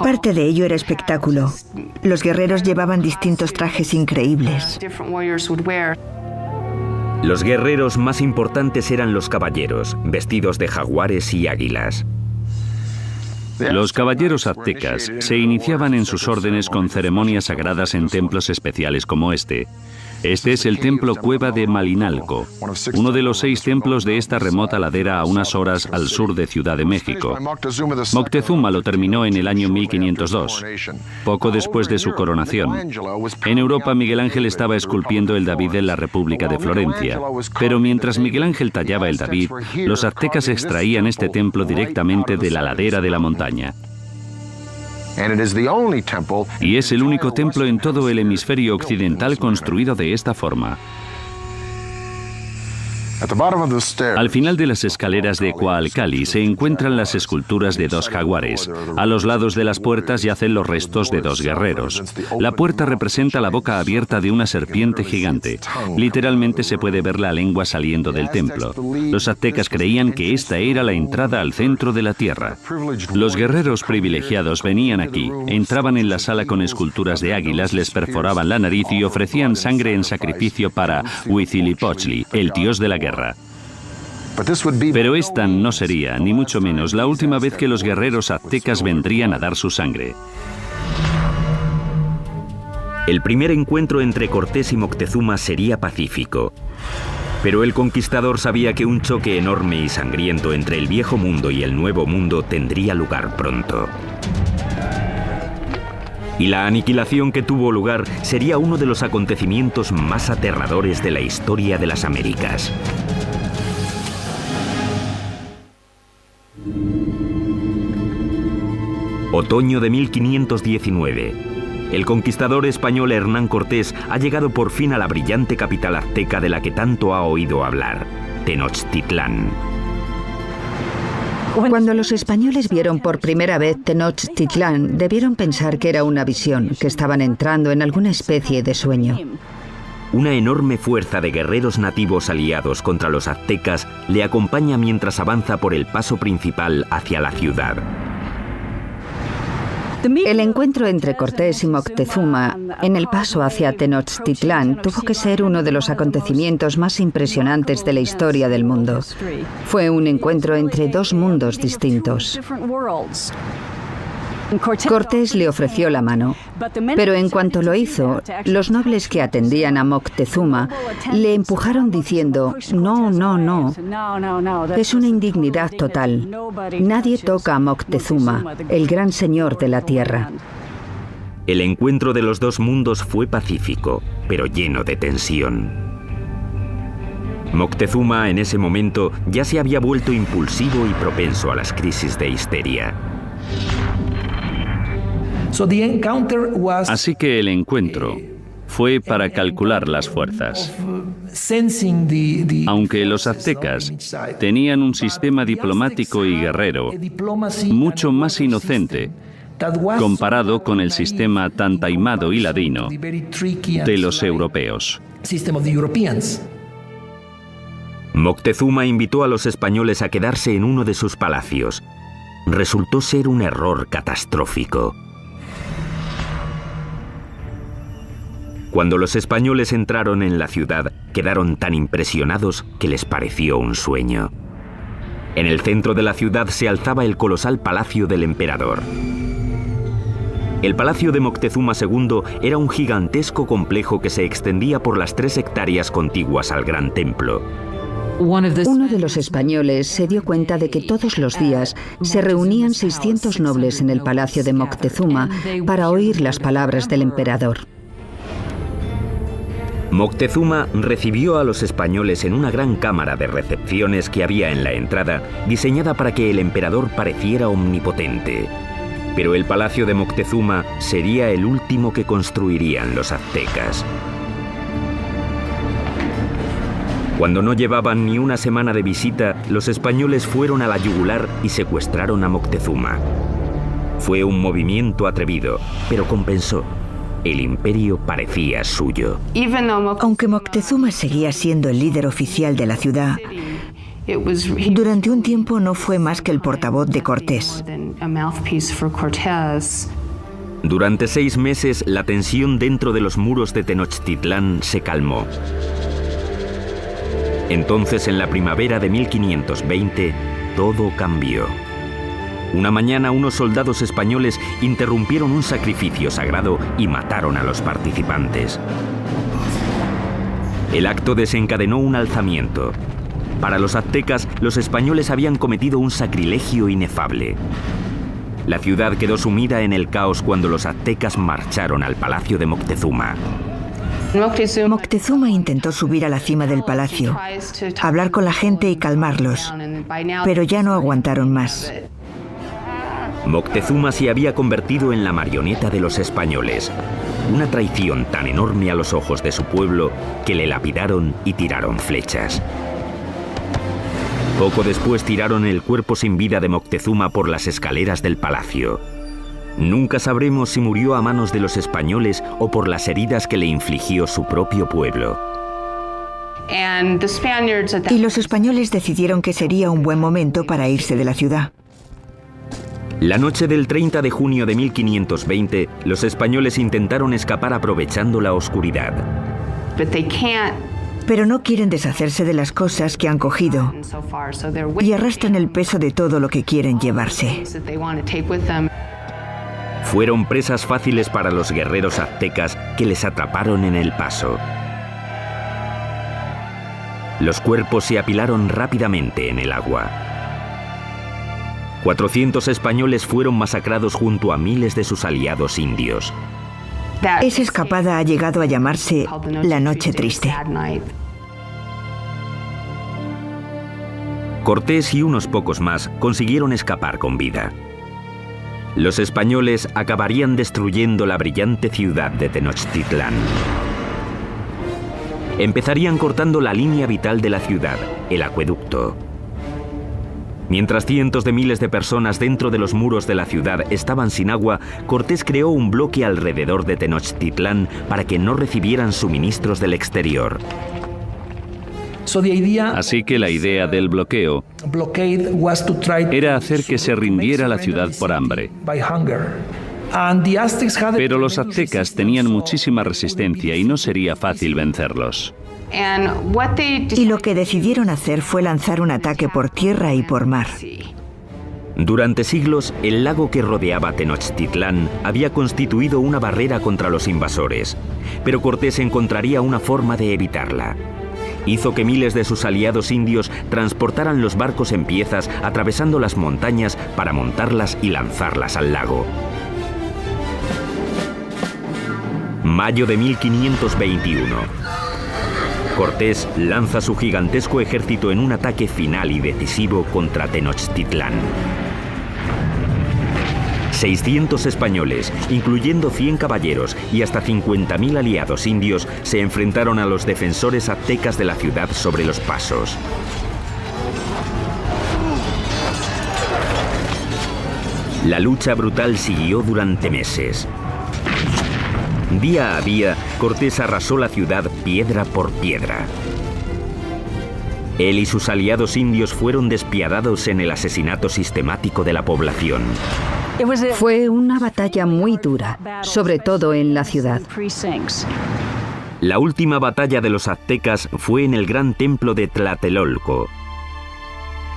Parte de ello era espectáculo. Los guerreros llevaban distintos trajes increíbles. Los guerreros más importantes eran los caballeros, vestidos de jaguares y águilas. Los caballeros aztecas se iniciaban en sus órdenes con ceremonias sagradas en templos especiales como este. Este es el templo Cueva de Malinalco, uno de los 6 templos de esta remota ladera a unas horas al sur de Ciudad de México. Moctezuma lo terminó en el año 1502, poco después de su coronación. En Europa, Miguel Ángel estaba esculpiendo el David en la República de Florencia. Pero mientras Miguel Ángel tallaba el David, los aztecas extraían este templo directamente de la ladera de la montaña. Y es el único templo en todo el hemisferio occidental construido de esta forma. Al final de las escaleras de Coalcali se encuentran las esculturas de dos jaguares. A los lados de las puertas yacen los restos de dos guerreros. La puerta representa la boca abierta de una serpiente gigante. Literalmente se puede ver la lengua saliendo del templo. Los aztecas creían que esta era la entrada al centro de la tierra. Los guerreros privilegiados venían aquí, entraban en la sala con esculturas de águilas, les perforaban la nariz y ofrecían sangre en sacrificio para Huitzilopochtli, el dios de la guerra. Pero esta no sería, ni mucho menos, la última vez que los guerreros aztecas vendrían a dar su sangre. El primer encuentro entre Cortés y Moctezuma sería pacífico. Pero el conquistador sabía que un choque enorme y sangriento entre el viejo mundo y el nuevo mundo tendría lugar pronto. Y la aniquilación que tuvo lugar sería uno de los acontecimientos más aterradores de la historia de las Américas. Otoño de 1519. El conquistador español Hernán Cortés ha llegado por fin a la brillante capital azteca de la que tanto ha oído hablar, Tenochtitlán. Cuando los españoles vieron por primera vez Tenochtitlán, debieron pensar que era una visión, que estaban entrando en alguna especie de sueño. Una enorme fuerza de guerreros nativos aliados contra los aztecas le acompaña mientras avanza por el paso principal hacia la ciudad. El encuentro entre Cortés y Moctezuma en el paso hacia Tenochtitlán tuvo que ser uno de los acontecimientos más impresionantes de la historia del mundo. Fue un encuentro entre dos mundos distintos. Cortés le ofreció la mano, pero en cuanto lo hizo, los nobles que atendían a Moctezuma le empujaron diciendo: no, no, no, es una indignidad total. Nadie toca a Moctezuma, el gran señor de la tierra. El encuentro de los dos mundos fue pacífico, pero lleno de tensión. Moctezuma en ese momento ya se había vuelto impulsivo y propenso a las crisis de histeria. Así que el encuentro fue para calcular las fuerzas. Aunque los aztecas tenían un sistema diplomático y guerrero mucho más inocente comparado con el sistema tan taimado y ladino de los europeos. Moctezuma invitó a los españoles a quedarse en uno de sus palacios. Resultó ser un error catastrófico. Cuando los españoles entraron en la ciudad, quedaron tan impresionados que les pareció un sueño. En el centro de la ciudad se alzaba el colosal palacio del emperador. El palacio de Moctezuma II era un gigantesco complejo que se extendía por las 3 hectáreas contiguas al gran templo. Uno de los españoles se dio cuenta de que todos los días se reunían 600 nobles en el palacio de Moctezuma para oír las palabras del emperador. Moctezuma recibió a los españoles en una gran cámara de recepciones que había en la entrada, diseñada para que el emperador pareciera omnipotente. Pero el palacio de Moctezuma sería el último que construirían los aztecas. Cuando no llevaban ni una semana de visita, los españoles fueron a la yugular y secuestraron a Moctezuma. Fue un movimiento atrevido, pero compensó. El imperio parecía suyo. Aunque Moctezuma seguía siendo el líder oficial de la ciudad, durante un tiempo no fue más que el portavoz de Cortés. Durante 6 meses, la tensión dentro de los muros de Tenochtitlán se calmó. Entonces, en la primavera de 1520, todo cambió. Una mañana, unos soldados españoles interrumpieron un sacrificio sagrado y mataron a los participantes. El acto desencadenó un alzamiento. Para los aztecas, los españoles habían cometido un sacrilegio inefable. La ciudad quedó sumida en el caos cuando los aztecas marcharon al palacio de Moctezuma. Moctezuma intentó subir a la cima del palacio, hablar con la gente y calmarlos, pero ya no aguantaron más. Moctezuma se había convertido en la marioneta de los españoles, una traición tan enorme a los ojos de su pueblo que le lapidaron y tiraron flechas. Poco después tiraron el cuerpo sin vida de Moctezuma por las escaleras del palacio. Nunca sabremos si murió a manos de los españoles o por las heridas que le infligió su propio pueblo. Y los españoles decidieron que sería un buen momento para irse de la ciudad. La noche del 30 de junio de 1520, los españoles intentaron escapar aprovechando la oscuridad. Pero no quieren deshacerse de las cosas que han cogido y arrastran el peso de todo lo que quieren llevarse. Fueron presas fáciles para los guerreros aztecas que les atraparon en el paso. Los cuerpos se apilaron rápidamente en el agua. 400 españoles fueron masacrados junto a miles de sus aliados indios. Esa escapada ha llegado a llamarse la Noche Triste. Cortés y unos pocos más consiguieron escapar con vida. Los españoles acabarían destruyendo la brillante ciudad de Tenochtitlán. Empezarían cortando la línea vital de la ciudad, el acueducto. Mientras cientos de miles de personas dentro de los muros de la ciudad estaban sin agua, Cortés creó un bloque alrededor de Tenochtitlán para que no recibieran suministros del exterior. Así que la idea del bloqueo era hacer que se rindiera la ciudad por hambre. Pero los aztecas tenían muchísima resistencia y no sería fácil vencerlos. Y lo que decidieron hacer fue lanzar un ataque por tierra y por mar. Durante siglos, el lago que rodeaba Tenochtitlán había constituido una barrera contra los invasores, pero Cortés encontraría una forma de evitarla. Hizo que miles de sus aliados indios transportaran los barcos en piezas atravesando las montañas para montarlas y lanzarlas al lago. Mayo de 1521. Cortés lanza su gigantesco ejército en un ataque final y decisivo contra Tenochtitlán. 600 españoles, incluyendo 100 caballeros y hasta 50.000 aliados indios, se enfrentaron a los defensores aztecas de la ciudad sobre los pasos. La lucha brutal siguió durante meses. Día a día, Cortés arrasó la ciudad piedra por piedra. Él y sus aliados indios fueron despiadados en el asesinato sistemático de la población. Fue una batalla muy dura, sobre todo en la ciudad. La última batalla de los aztecas fue en el gran templo de Tlatelolco.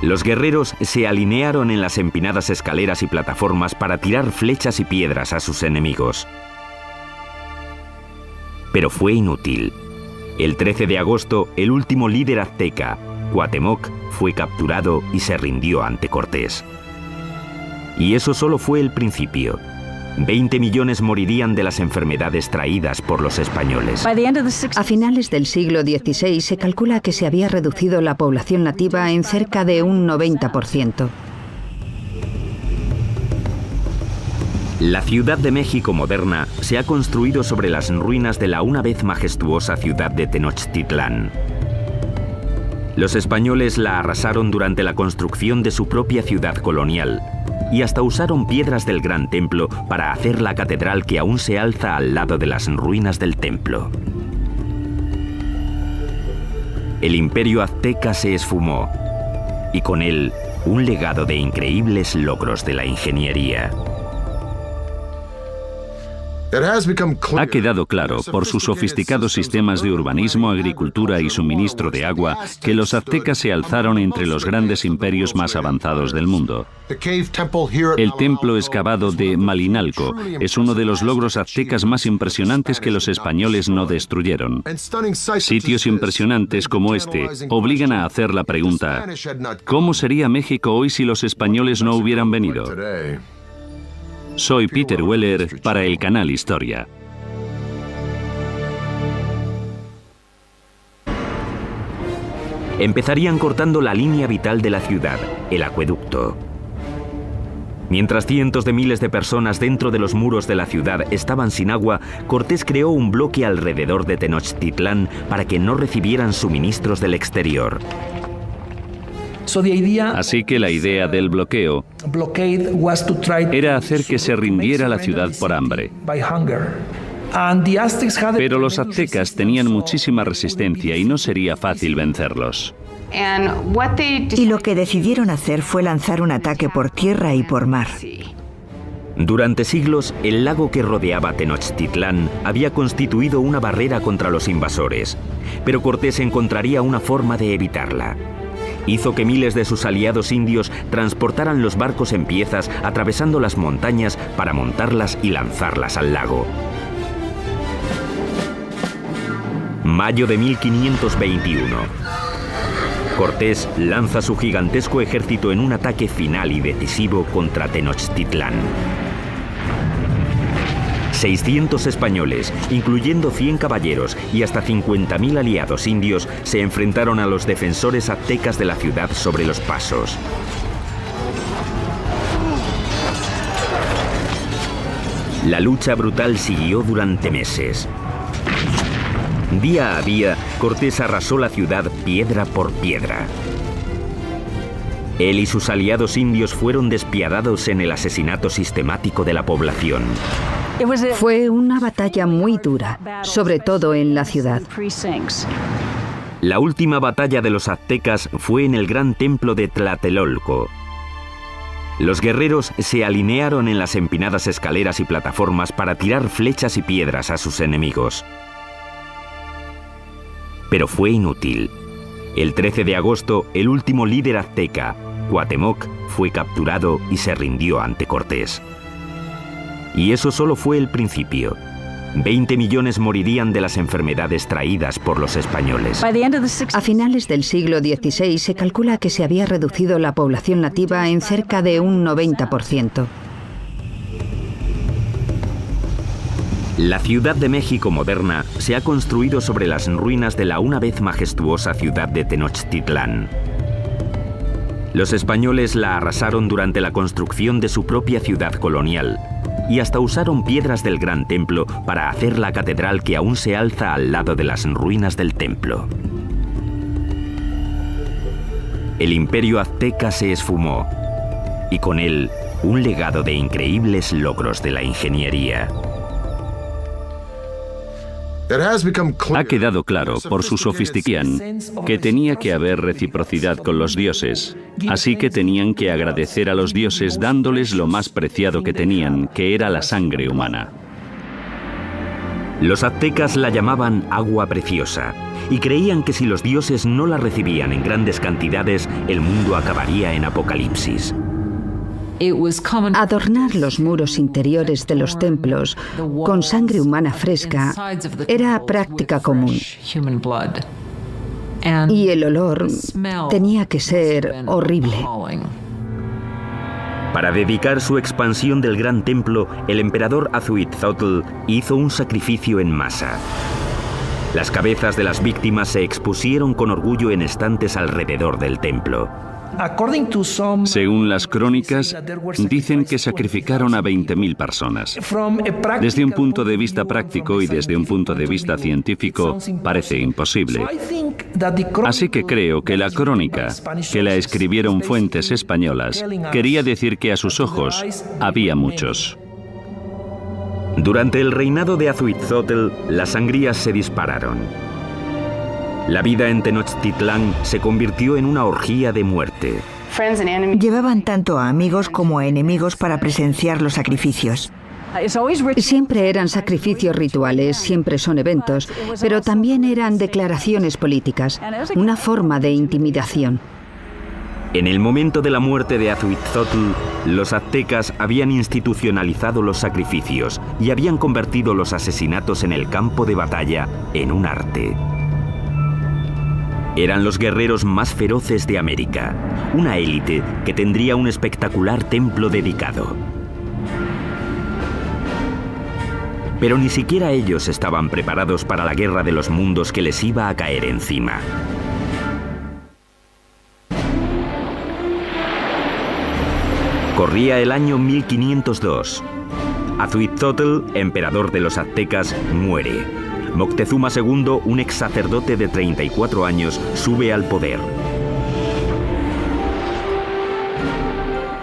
Los guerreros se alinearon en las empinadas escaleras y plataformas para tirar flechas y piedras a sus enemigos. Pero fue inútil. El 13 de agosto, el último líder azteca, Cuauhtémoc, fue capturado y se rindió ante Cortés. Y eso solo fue el principio. 20 millones morirían de las enfermedades traídas por los españoles. A finales del siglo XVI se calcula que se había reducido la población nativa en cerca de un 90%. La Ciudad de México moderna se ha construido sobre las ruinas de la una vez majestuosa ciudad de Tenochtitlán. Los españoles la arrasaron durante la construcción de su propia ciudad colonial y hasta usaron piedras del gran templo para hacer la catedral que aún se alza al lado de las ruinas del templo. El imperio azteca se esfumó y con él un legado de increíbles logros de la ingeniería. Ha quedado claro, por sus sofisticados sistemas de urbanismo, agricultura y suministro de agua, que los aztecas se alzaron entre los grandes imperios más avanzados del mundo. El templo excavado de Malinalco es uno de los logros aztecas más impresionantes que los españoles no destruyeron. Sitios impresionantes como este obligan a hacer la pregunta: ¿cómo sería México hoy si los españoles no hubieran venido? Soy Peter Weller para el canal Historia. Empezarían cortando la línea vital de la ciudad, el acueducto. Mientras cientos de miles de personas dentro de los muros de la ciudad estaban sin agua, Cortés creó un bloque alrededor de Tenochtitlán para que no recibieran suministros del exterior. Así que la idea del bloqueo era hacer que se rindiera la ciudad por hambre. Pero los aztecas tenían muchísima resistencia y no sería fácil vencerlos. Y lo que decidieron hacer fue lanzar un ataque por tierra y por mar. Durante siglos, el lago que rodeaba Tenochtitlán había constituido una barrera contra los invasores, pero Cortés encontraría una forma de evitarla. Hizo que miles de sus aliados indios transportaran los barcos en piezas atravesando las montañas para montarlas y lanzarlas al lago. Mayo de 1521. Cortés lanza su gigantesco ejército en un ataque final y decisivo contra Tenochtitlán. 600 españoles, incluyendo 100 caballeros y hasta 50.000 aliados indios, se enfrentaron a los defensores aztecas de la ciudad sobre los pasos. La lucha brutal siguió durante meses. Día a día, Cortés arrasó la ciudad piedra por piedra. Él y sus aliados indios fueron despiadados en el asesinato sistemático de la población. Fue una batalla muy dura, sobre todo en la ciudad. La última batalla de los aztecas fue en el gran templo de Tlatelolco. Los guerreros se alinearon en las empinadas escaleras y plataformas para tirar flechas y piedras a sus enemigos. Pero fue inútil. El 13 de agosto, el último líder azteca, Cuauhtémoc, fue capturado y se rindió ante Cortés. Y eso solo fue el principio. 20 millones morirían de las enfermedades traídas por los españoles. A finales del siglo XVI se calcula que se había reducido la población nativa en cerca de un 90%. La Ciudad de México moderna se ha construido sobre las ruinas de la una vez majestuosa ciudad de Tenochtitlán. Los españoles la arrasaron durante la construcción de su propia ciudad colonial y hasta usaron piedras del Gran Templo para hacer la catedral que aún se alza al lado de las ruinas del templo. El imperio azteca se esfumó y con él un legado de increíbles logros de la ingeniería. Ha quedado claro por su sofisticación que tenía que haber reciprocidad con los dioses, así que tenían que agradecer a los dioses dándoles lo más preciado que tenían, que era la sangre humana. Los aztecas la llamaban agua preciosa y creían que si los dioses no la recibían en grandes cantidades, el mundo acabaría en apocalipsis. Adornar los muros interiores de los templos con sangre humana fresca era práctica común. Y el olor tenía que ser horrible. Para dedicar su expansión del gran templo, el emperador Azuitzotl hizo un sacrificio en masa. Las cabezas de las víctimas se expusieron con orgullo en estantes alrededor del templo. Según las crónicas, dicen que sacrificaron a 20.000 personas. Desde un punto de vista práctico y desde un punto de vista científico, parece imposible. Así que creo que la crónica, que la escribieron fuentes españolas, quería decir que a sus ojos había muchos. Durante el reinado de Azuitzotl, las sangrías se dispararon. La vida en Tenochtitlán se convirtió en una orgía de muerte. Llevaban tanto a amigos como a enemigos para presenciar los sacrificios. Siempre eran sacrificios rituales, siempre son eventos, pero también eran declaraciones políticas, una forma de intimidación. En el momento de la muerte de Azuitzotl, los aztecas habían institucionalizado los sacrificios y habían convertido los asesinatos en el campo de batalla en un arte. Eran los guerreros más feroces de América, una élite que tendría un espectacular templo dedicado. Pero ni siquiera ellos estaban preparados para la guerra de los mundos que les iba a caer encima. Corría el año 1502. Azuitzotl, emperador de los aztecas, muere. Moctezuma II, un ex sacerdote de 34 años, sube al poder.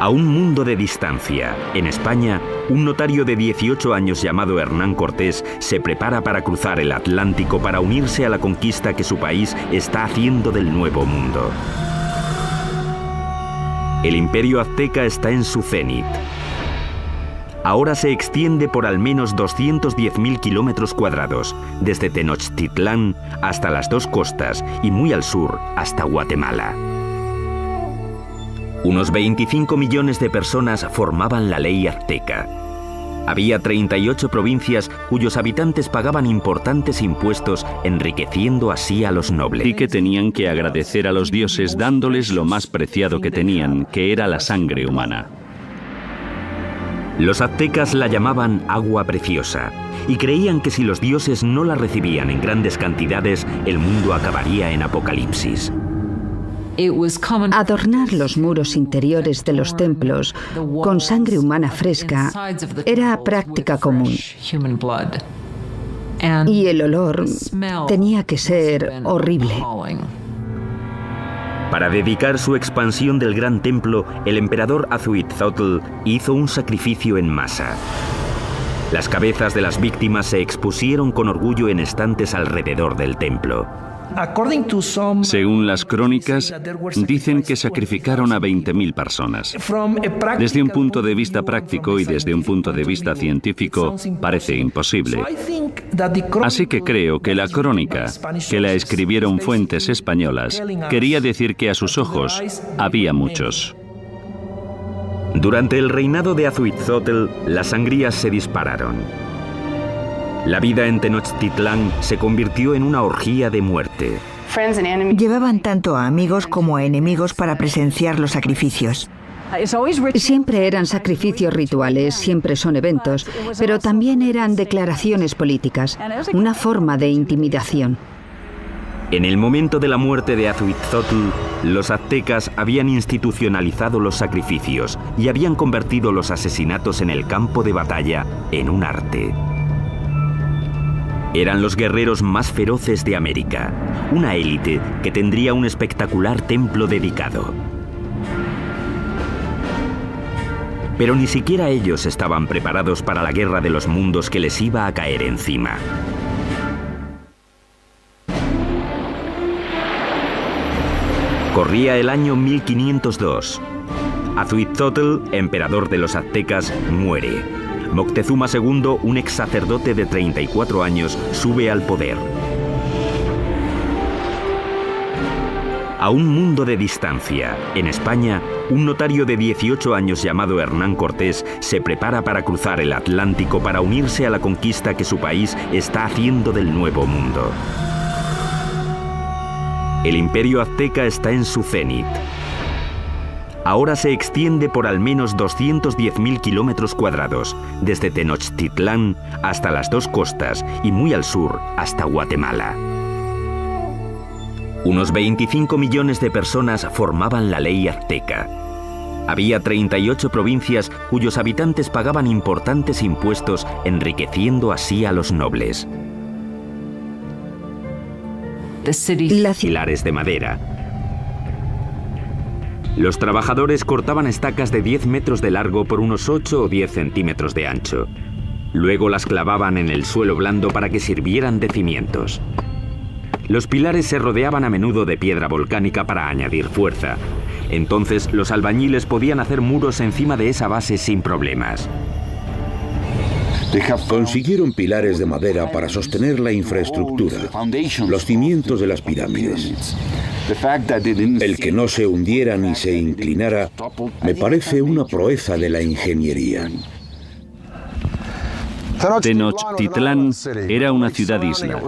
A un mundo de distancia, en España, un notario de 18 años llamado Hernán Cortés se prepara para cruzar el Atlántico para unirse a la conquista que su país está haciendo del Nuevo Mundo. El imperio azteca está en su cenit. Ahora se extiende por al menos 210.000 kilómetros cuadrados, desde Tenochtitlán hasta las dos costas y muy al sur hasta Guatemala. Unos 25 millones de personas formaban la ley azteca. Había 38 provincias cuyos habitantes pagaban importantes impuestos, enriqueciendo así a los nobles. Y que tenían que agradecer a los dioses dándoles lo más preciado que tenían, que era la sangre humana. Los aztecas la llamaban agua preciosa y creían que si los dioses no la recibían en grandes cantidades, el mundo acabaría en apocalipsis. Adornar los muros interiores de los templos con sangre humana fresca era práctica común. Y el olor tenía que ser horrible. Para dedicar su expansión del gran templo, el emperador Azhuitzotl hizo un sacrificio en masa. Las cabezas de las víctimas se expusieron con orgullo en estantes alrededor del templo. Según las crónicas, dicen que sacrificaron a 20.000 personas. Desde un punto de vista práctico y desde un punto de vista científico, parece imposible. Así que creo que la crónica, que la escribieron fuentes españolas, quería decir que a sus ojos había muchos. Durante el reinado de Azhuitzotl, las sangrías se dispararon. La vida en Tenochtitlán se convirtió en una orgía de muerte. Llevaban tanto a amigos como a enemigos para presenciar los sacrificios. Siempre eran sacrificios rituales, siempre son eventos, pero también eran declaraciones políticas, una forma de intimidación. En el momento de la muerte de Azhuitzotl, los aztecas habían institucionalizado los sacrificios y habían convertido los asesinatos en el campo de batalla en un arte. Eran los guerreros más feroces de América, una élite que tendría un espectacular templo dedicado. Pero ni siquiera ellos estaban preparados para la guerra de los mundos que les iba a caer encima. Corría el año 1502. Azhuitzotl, emperador de los aztecas, muere. Moctezuma II, un ex sacerdote de 34 años, sube al poder. A un mundo de distancia, en España, un notario de 18 años llamado Hernán Cortés se prepara para cruzar el Atlántico para unirse a la conquista que su país está haciendo del Nuevo Mundo. El imperio azteca está en su cenit. Ahora se extiende por al menos 210.000 kilómetros cuadrados, desde Tenochtitlán hasta las dos costas y muy al sur hasta Guatemala. Unos 25 millones de personas formaban la ley azteca. Había 38 provincias cuyos habitantes pagaban importantes impuestos, enriqueciendo así a los nobles. Pilares de madera. Los trabajadores cortaban estacas de 10 metros de largo por unos 8 o 10 centímetros de ancho. Luego las clavaban en el suelo blando para que sirvieran de cimientos. Los pilares se rodeaban a menudo de piedra volcánica para añadir fuerza. Entonces los albañiles podían hacer muros encima de esa base sin problemas. Consiguieron pilares de madera para sostener la infraestructura, los cimientos de las pirámides. El que no se hundiera ni se inclinara me parece una proeza de la ingeniería. Tenochtitlán era una ciudad-isla,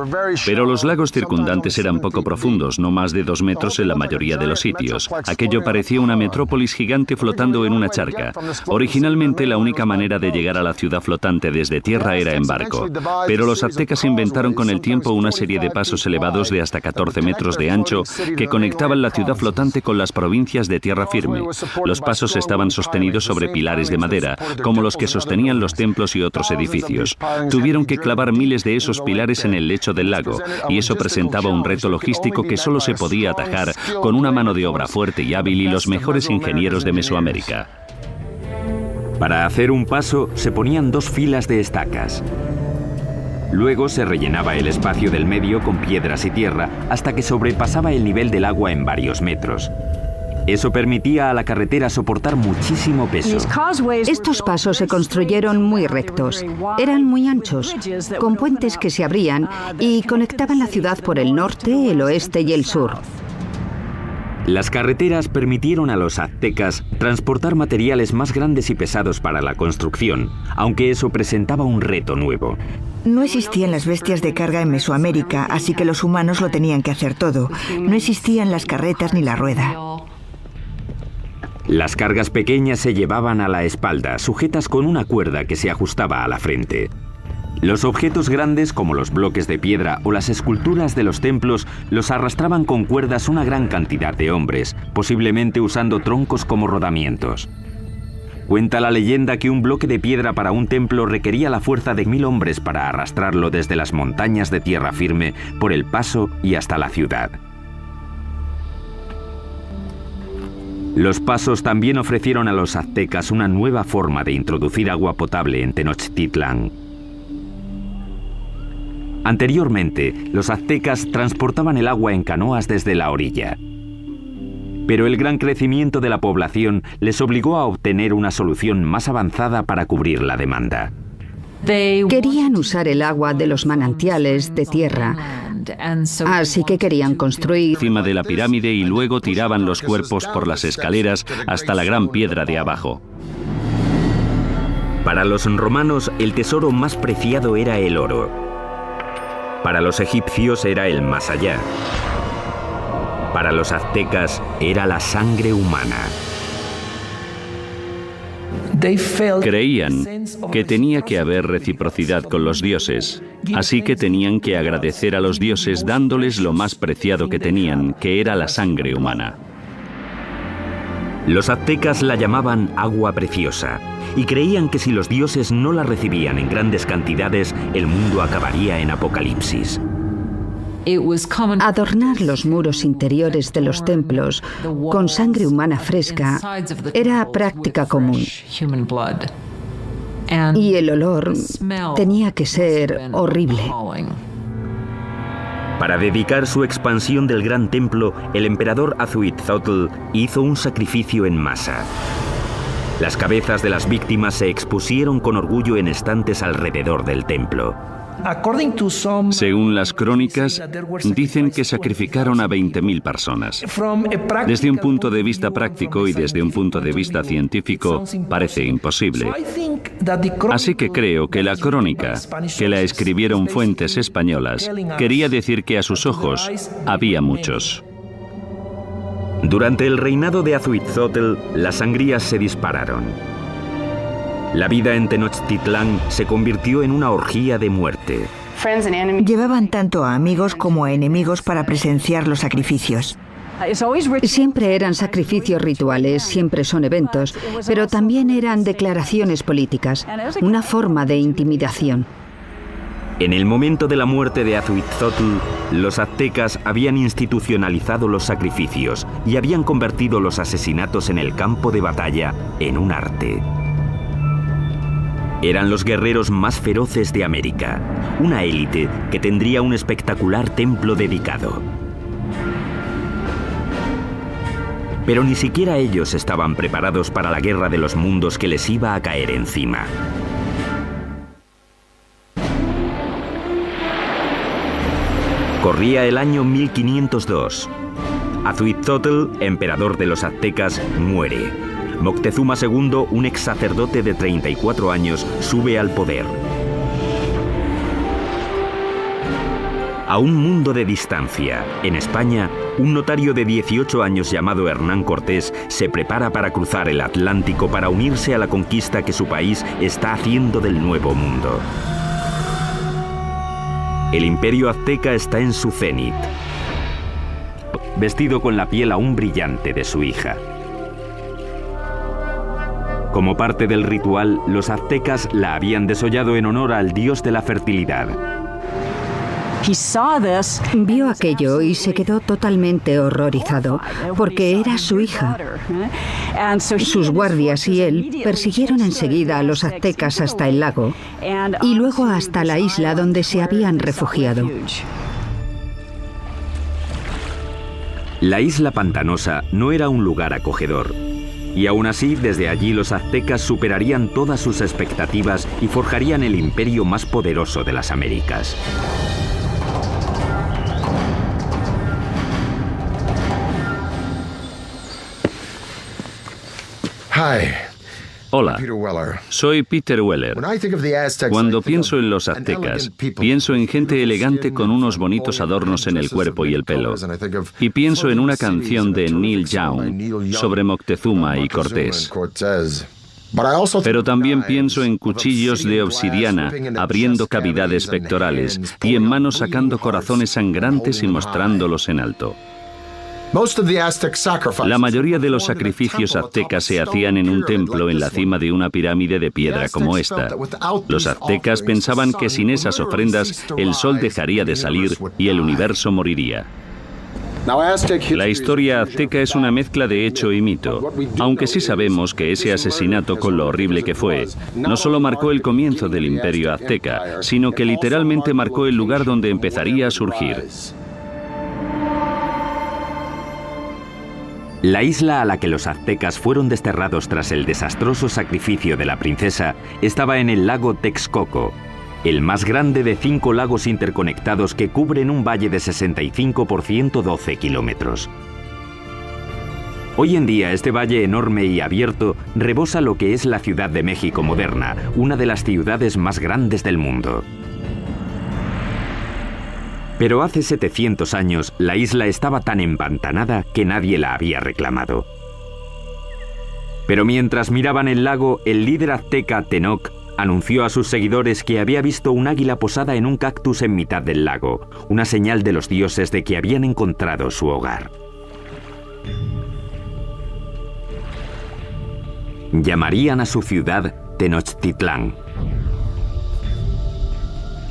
pero los lagos circundantes eran poco profundos, no más de 2 metros en la mayoría de los sitios. Aquello parecía una metrópolis gigante flotando en una charca. Originalmente, la única manera de llegar a la ciudad flotante desde tierra era en barco, pero los aztecas inventaron con el tiempo una serie de pasos elevados de hasta 14 metros de ancho que conectaban la ciudad flotante con las provincias de tierra firme. Los pasos estaban sostenidos sobre pilares de madera, como los que sostenían los templos y otros edificios. Tuvieron que clavar miles de esos pilares en el lecho del lago, y eso presentaba un reto logístico que solo se podía atajar con una mano de obra fuerte y hábil y los mejores ingenieros de Mesoamérica. Para hacer un paso se ponían 2 filas de estacas. Luego se rellenaba el espacio del medio con piedras y tierra hasta que sobrepasaba el nivel del agua en varios metros. Eso permitía a la carretera soportar muchísimo peso. Estos pasos se construyeron muy rectos. Eran muy anchos, con puentes que se abrían y conectaban la ciudad por el norte, el oeste y el sur. Las carreteras permitieron a los aztecas transportar materiales más grandes y pesados para la construcción, aunque eso presentaba un reto nuevo. No existían las bestias de carga en Mesoamérica, así que los humanos lo tenían que hacer todo. No existían las carretas ni la rueda. Las cargas pequeñas se llevaban a la espalda, sujetas con una cuerda que se ajustaba a la frente. Los objetos grandes, como los bloques de piedra o las esculturas de los templos, los arrastraban con cuerdas una gran cantidad de hombres, posiblemente usando troncos como rodamientos. Cuenta la leyenda que un bloque de piedra para un templo requería la fuerza de 1000 hombres para arrastrarlo desde las montañas de tierra firme por el paso y hasta la ciudad. Los pasos también ofrecieron a los aztecas una nueva forma de introducir agua potable en Tenochtitlán. Anteriormente, los aztecas transportaban el agua en canoas desde la orilla. Pero el gran crecimiento de la población les obligó a obtener una solución más avanzada para cubrir la demanda. Querían usar el agua de los manantiales de tierra, así que querían construir encima de la pirámide y luego tiraban los cuerpos por las escaleras hasta la gran piedra de abajo. Para los romanos, el tesoro más preciado era el oro. Para los egipcios era el más allá. Para los aztecas era la sangre humana. Creían que tenía que haber reciprocidad con los dioses, así que tenían que agradecer a los dioses dándoles lo más preciado que tenían, que era la sangre humana. Los aztecas la llamaban agua preciosa y creían que si los dioses no la recibían en grandes cantidades, el mundo acabaría en apocalipsis. Adornar los muros interiores de los templos con sangre humana fresca era práctica común. Y el olor tenía que ser horrible. Para dedicar su expansión del gran templo, el emperador Azuitzotl hizo un sacrificio en masa. Las cabezas de las víctimas se expusieron con orgullo en estantes alrededor del templo. Según las crónicas, dicen que sacrificaron a 20.000 personas. Desde un punto de vista práctico y desde un punto de vista científico, parece imposible. Así que creo que la crónica, que la escribieron fuentes españolas, quería decir que a sus ojos había muchos. Durante el reinado de Azuitzotl, las sangrías se dispararon. La vida en Tenochtitlán se convirtió en una orgía de muerte. Llevaban tanto a amigos como a enemigos para presenciar los sacrificios. Siempre eran sacrificios rituales, siempre son eventos, pero también eran declaraciones políticas, una forma de intimidación. En el momento de la muerte de Azuitzotl, los aztecas habían institucionalizado los sacrificios y habían convertido los asesinatos en el campo de batalla en un arte. Eran los guerreros más feroces de América, una élite que tendría un espectacular templo dedicado. Pero ni siquiera ellos estaban preparados para la guerra de los mundos que les iba a caer encima. Corría el año 1502. Azuitzotl, emperador de los aztecas, muere. Moctezuma II, un ex sacerdote de 34 años, sube al poder. A un mundo de distancia, en España, un notario de 18 años llamado Hernán Cortés se prepara para cruzar el Atlántico para unirse a la conquista que su país está haciendo del Nuevo Mundo. El imperio azteca está en su cenit, vestido con la piel aún brillante de su hija. Como parte del ritual, los aztecas la habían desollado en honor al dios de la fertilidad. Vio aquello y se quedó totalmente horrorizado, porque era su hija. Sus guardias y él persiguieron enseguida a los aztecas hasta el lago y luego hasta la isla donde se habían refugiado. La isla pantanosa no era un lugar acogedor. Y aún así, desde allí los aztecas superarían todas sus expectativas y forjarían el imperio más poderoso de las Américas. Hola, soy Peter Weller. Cuando pienso en los aztecas, pienso en gente elegante con unos bonitos adornos en el cuerpo y el pelo. Y pienso en una canción de Neil Young sobre Moctezuma y Cortés. Pero también pienso en cuchillos de obsidiana abriendo cavidades pectorales y en manos sacando corazones sangrantes y mostrándolos en alto. La mayoría de los sacrificios aztecas se hacían en un templo en la cima de una pirámide de piedra como esta. Los aztecas pensaban que sin esas ofrendas el sol dejaría de salir y el universo moriría. La historia azteca es una mezcla de hecho y mito, aunque sí sabemos que ese asesinato, con lo horrible que fue, no solo marcó el comienzo del imperio azteca, sino que literalmente marcó el lugar donde empezaría a surgir. La isla a la que los aztecas fueron desterrados tras el desastroso sacrificio de la princesa estaba en el lago Texcoco, el más grande de 5 lagos interconectados que cubren un valle de 65 por 112 kilómetros. Hoy en día este valle enorme y abierto rebosa lo que es la Ciudad de México moderna, una de las ciudades más grandes del mundo. Pero hace 700 años la isla estaba tan empantanada que nadie la había reclamado. Pero mientras miraban el lago, el líder azteca Tenoch anunció a sus seguidores que había visto un águila posada en un cactus en mitad del lago, una señal de los dioses de que habían encontrado su hogar. Llamarían a su ciudad Tenochtitlán.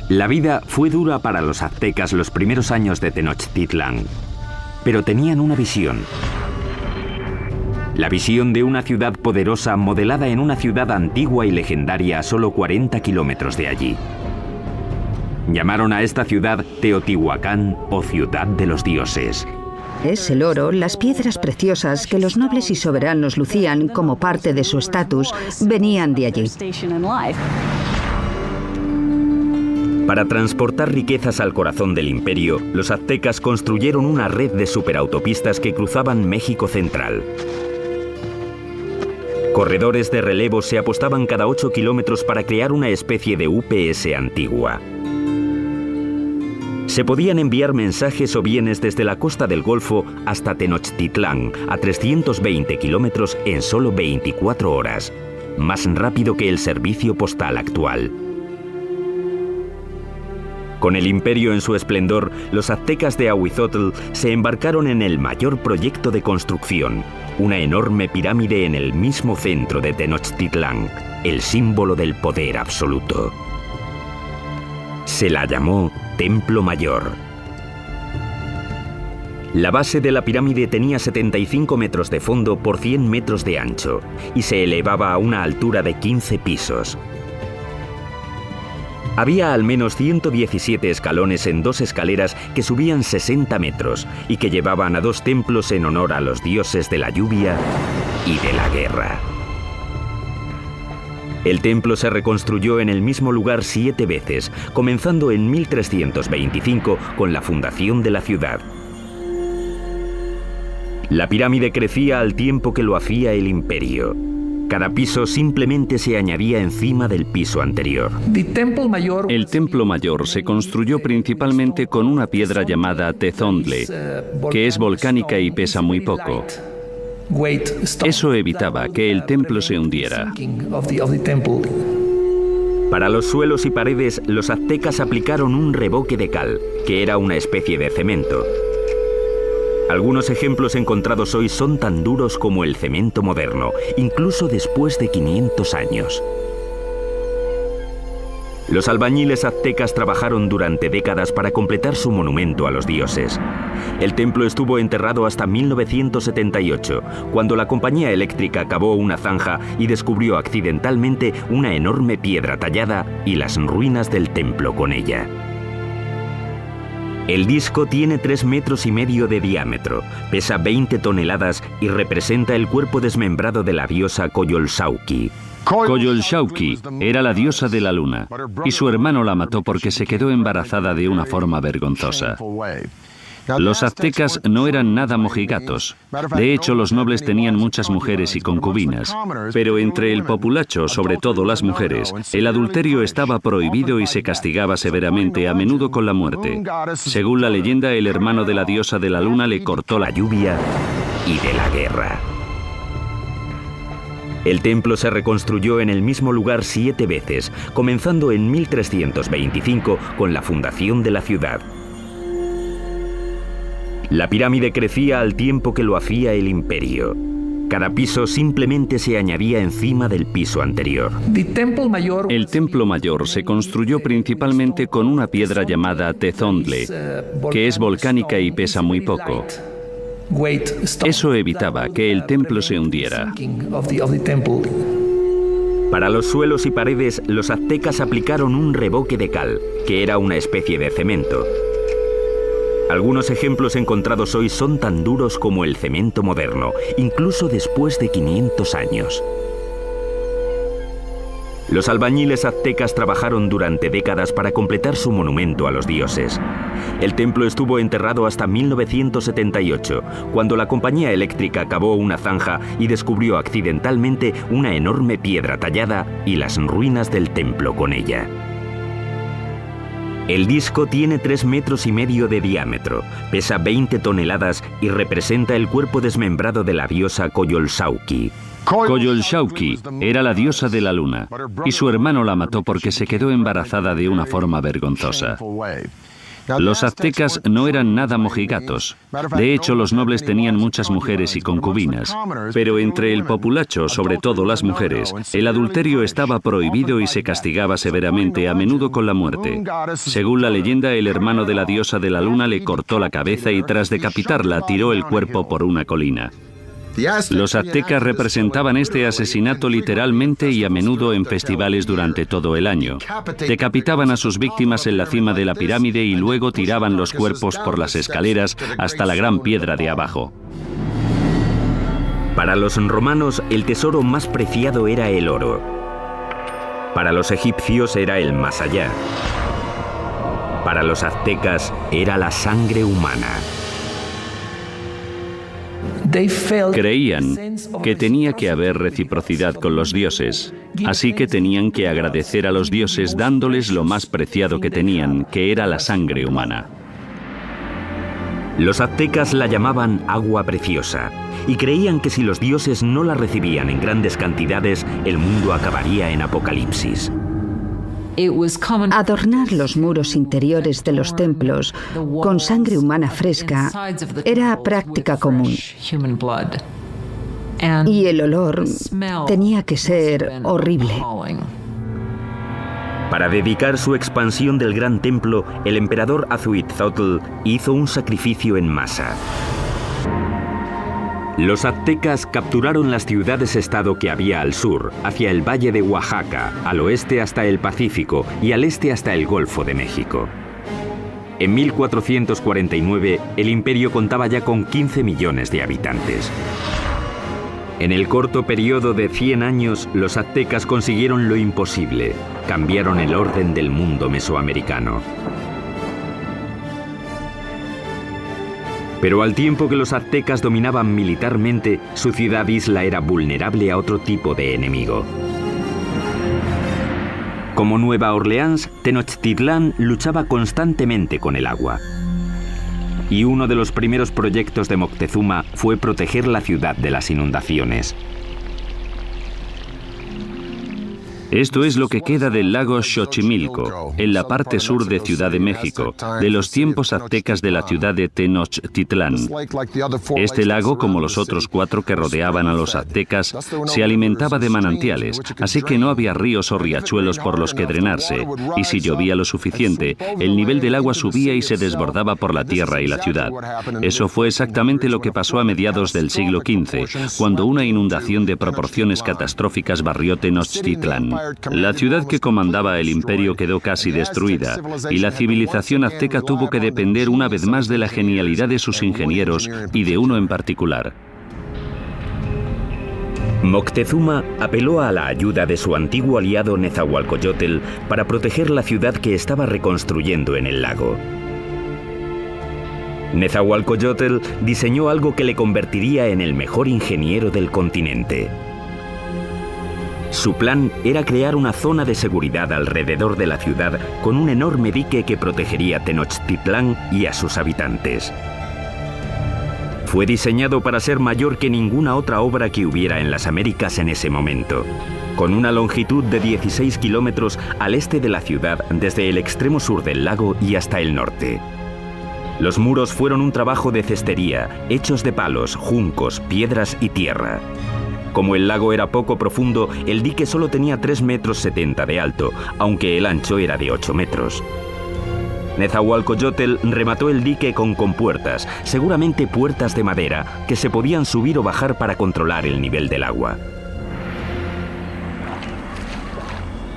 La vida fue dura para los aztecas los primeros años de Tenochtitlán, pero tenían una visión. La visión de una ciudad poderosa modelada en una ciudad antigua y legendaria a solo 40 kilómetros de allí. Llamaron a esta ciudad Teotihuacán o Ciudad de los Dioses. Es el oro, las piedras preciosas que los nobles y soberanos lucían como parte de su estatus, venían de allí. Para transportar riquezas al corazón del imperio, los aztecas construyeron una red de superautopistas que cruzaban México central. Corredores de relevo se apostaban cada 8 kilómetros para crear una especie de UPS antigua. Se podían enviar mensajes o bienes desde la costa del Golfo hasta Tenochtitlán, a 320 kilómetros en solo 24 horas, más rápido que el servicio postal actual. Con el imperio en su esplendor, los aztecas de Ahuizotl se embarcaron en el mayor proyecto de construcción, una enorme pirámide en el mismo centro de Tenochtitlán, el símbolo del poder absoluto. Se la llamó Templo Mayor. La base de la pirámide tenía 75 metros de fondo por 100 metros de ancho y se elevaba a una altura de 15 pisos. Había al menos 117 escalones en 2 escaleras que subían 60 metros y que llevaban a 2 templos en honor a los dioses de la lluvia y de la guerra. El templo se reconstruyó en el mismo lugar 7 veces, comenzando en 1325 con la fundación de la ciudad. La pirámide crecía al tiempo que lo hacía el imperio. Cada piso simplemente se añadía encima del piso anterior. El templo mayor se construyó principalmente con una piedra llamada tezontle, que es volcánica y pesa muy poco. Eso evitaba que el templo se hundiera. Para los suelos y paredes, los aztecas aplicaron un revoque de cal, que era una especie de cemento. Algunos ejemplos encontrados hoy son tan duros como el cemento moderno, incluso después de 500 años. Los albañiles aztecas trabajaron durante décadas para completar su monumento a los dioses. El templo estuvo enterrado hasta 1978, cuando la compañía eléctrica cavó una zanja y descubrió accidentalmente una enorme piedra tallada y las ruinas del templo con ella. El disco tiene 3,5 metros de diámetro, pesa 20 toneladas y representa el cuerpo desmembrado de la diosa Coyolxauhqui. Coyolxauhqui era la diosa de la luna, y su hermano la mató porque se quedó embarazada de una forma vergonzosa. Los aztecas no eran nada mojigatos. De hecho, los nobles tenían muchas mujeres y concubinas. Pero entre el populacho, sobre todo las mujeres, el adulterio estaba prohibido y se castigaba severamente, a menudo con la muerte. Según la leyenda, el hermano de la diosa de la luna le cortó la lluvia y de la guerra. El templo se reconstruyó en el mismo lugar 7 veces, comenzando en 1325 con la fundación de la ciudad. La pirámide crecía al tiempo que lo hacía el imperio. Cada piso simplemente se añadía encima del piso anterior. El templo mayor se construyó principalmente con una piedra llamada tezontle, que es volcánica y pesa muy poco. Eso evitaba que el templo se hundiera. Para los suelos y paredes, los aztecas aplicaron un revoque de cal, que era una especie de cemento. Algunos ejemplos encontrados hoy son tan duros como el cemento moderno, incluso después de 500 años. Los albañiles aztecas trabajaron durante décadas para completar su monumento a los dioses. El templo estuvo enterrado hasta 1978, cuando la compañía eléctrica cavó una zanja y descubrió accidentalmente una enorme piedra tallada y las ruinas del templo con ella. El disco tiene 3,5 metros de diámetro, pesa 20 toneladas y representa el cuerpo desmembrado de la diosa Coyolxauhqui. Coyolxauhqui era la diosa de la luna, y su hermano la mató porque se quedó embarazada de una forma vergonzosa. Los aztecas no eran nada mojigatos. De hecho, los nobles tenían muchas mujeres y concubinas. Pero entre el populacho, sobre todo las mujeres, el adulterio estaba prohibido y se castigaba severamente, a menudo con la muerte. Según la leyenda, el hermano de la diosa de la luna le cortó la cabeza y tras decapitarla tiró el cuerpo por una colina. Los aztecas representaban este asesinato literalmente y a menudo en festivales durante todo el año. Decapitaban a sus víctimas en la cima de la pirámide y luego tiraban los cuerpos por las escaleras hasta la gran piedra de abajo. Para los romanos, el tesoro más preciado era el oro. Para los egipcios era el más allá. Para los aztecas era la sangre humana. Creían que tenía que haber reciprocidad con los dioses, así que tenían que agradecer a los dioses dándoles lo más preciado que tenían, que era la sangre humana. Los aztecas la llamaban agua preciosa y creían que si los dioses no la recibían en grandes cantidades, el mundo acabaría en apocalipsis. Adornar los muros interiores de los templos con sangre humana fresca era práctica común. Y el olor tenía que ser horrible. Para dedicar su expansión del gran templo, el emperador Azuitzotl hizo un sacrificio en masa. Los aztecas capturaron las ciudades-estado que había al sur, hacia el valle de Oaxaca, al oeste hasta el Pacífico y al este hasta el Golfo de México. En 1449, el imperio contaba ya con 15 millones de habitantes. En el corto periodo de 100 años, los aztecas consiguieron lo imposible. Cambiaron el orden del mundo mesoamericano. Pero al tiempo que los aztecas dominaban militarmente, su ciudad-isla era vulnerable a otro tipo de enemigo. Como Nueva Orleans, Tenochtitlán luchaba constantemente con el agua. Y uno de los primeros proyectos de Moctezuma fue proteger la ciudad de las inundaciones. Esto es lo que queda del lago Xochimilco, en la parte sur de Ciudad de México, de los tiempos aztecas de la ciudad de Tenochtitlán. Este lago, como los otros 4 que rodeaban a los aztecas, se alimentaba de manantiales, así que no había ríos o riachuelos por los que drenarse, y si llovía lo suficiente, el nivel del agua subía y se desbordaba por la tierra y la ciudad. Eso fue exactamente lo que pasó a mediados del siglo XV, cuando una inundación de proporciones catastróficas barrió Tenochtitlán. La ciudad que comandaba el imperio quedó casi destruida, y la civilización azteca tuvo que depender una vez más de la genialidad de sus ingenieros y de uno en particular. Moctezuma apeló a la ayuda de su antiguo aliado Nezahualcóyotl para proteger la ciudad que estaba reconstruyendo en el lago. Nezahualcóyotl diseñó algo que le convertiría en el mejor ingeniero del continente. Su plan era crear una zona de seguridad alrededor de la ciudad con un enorme dique que protegería Tenochtitlán y a sus habitantes. Fue diseñado para ser mayor que ninguna otra obra que hubiera en las Américas en ese momento, con una longitud de 16 kilómetros al este de la ciudad desde el extremo sur del lago y hasta el norte. Los muros fueron un trabajo de cestería, hechos de palos, juncos, piedras y tierra. Como el lago era poco profundo, el dique solo tenía 3,70 metros de alto, aunque el ancho era de 8 metros. Nezahualcóyotl remató el dique con compuertas, seguramente puertas de madera, que se podían subir o bajar para controlar el nivel del agua.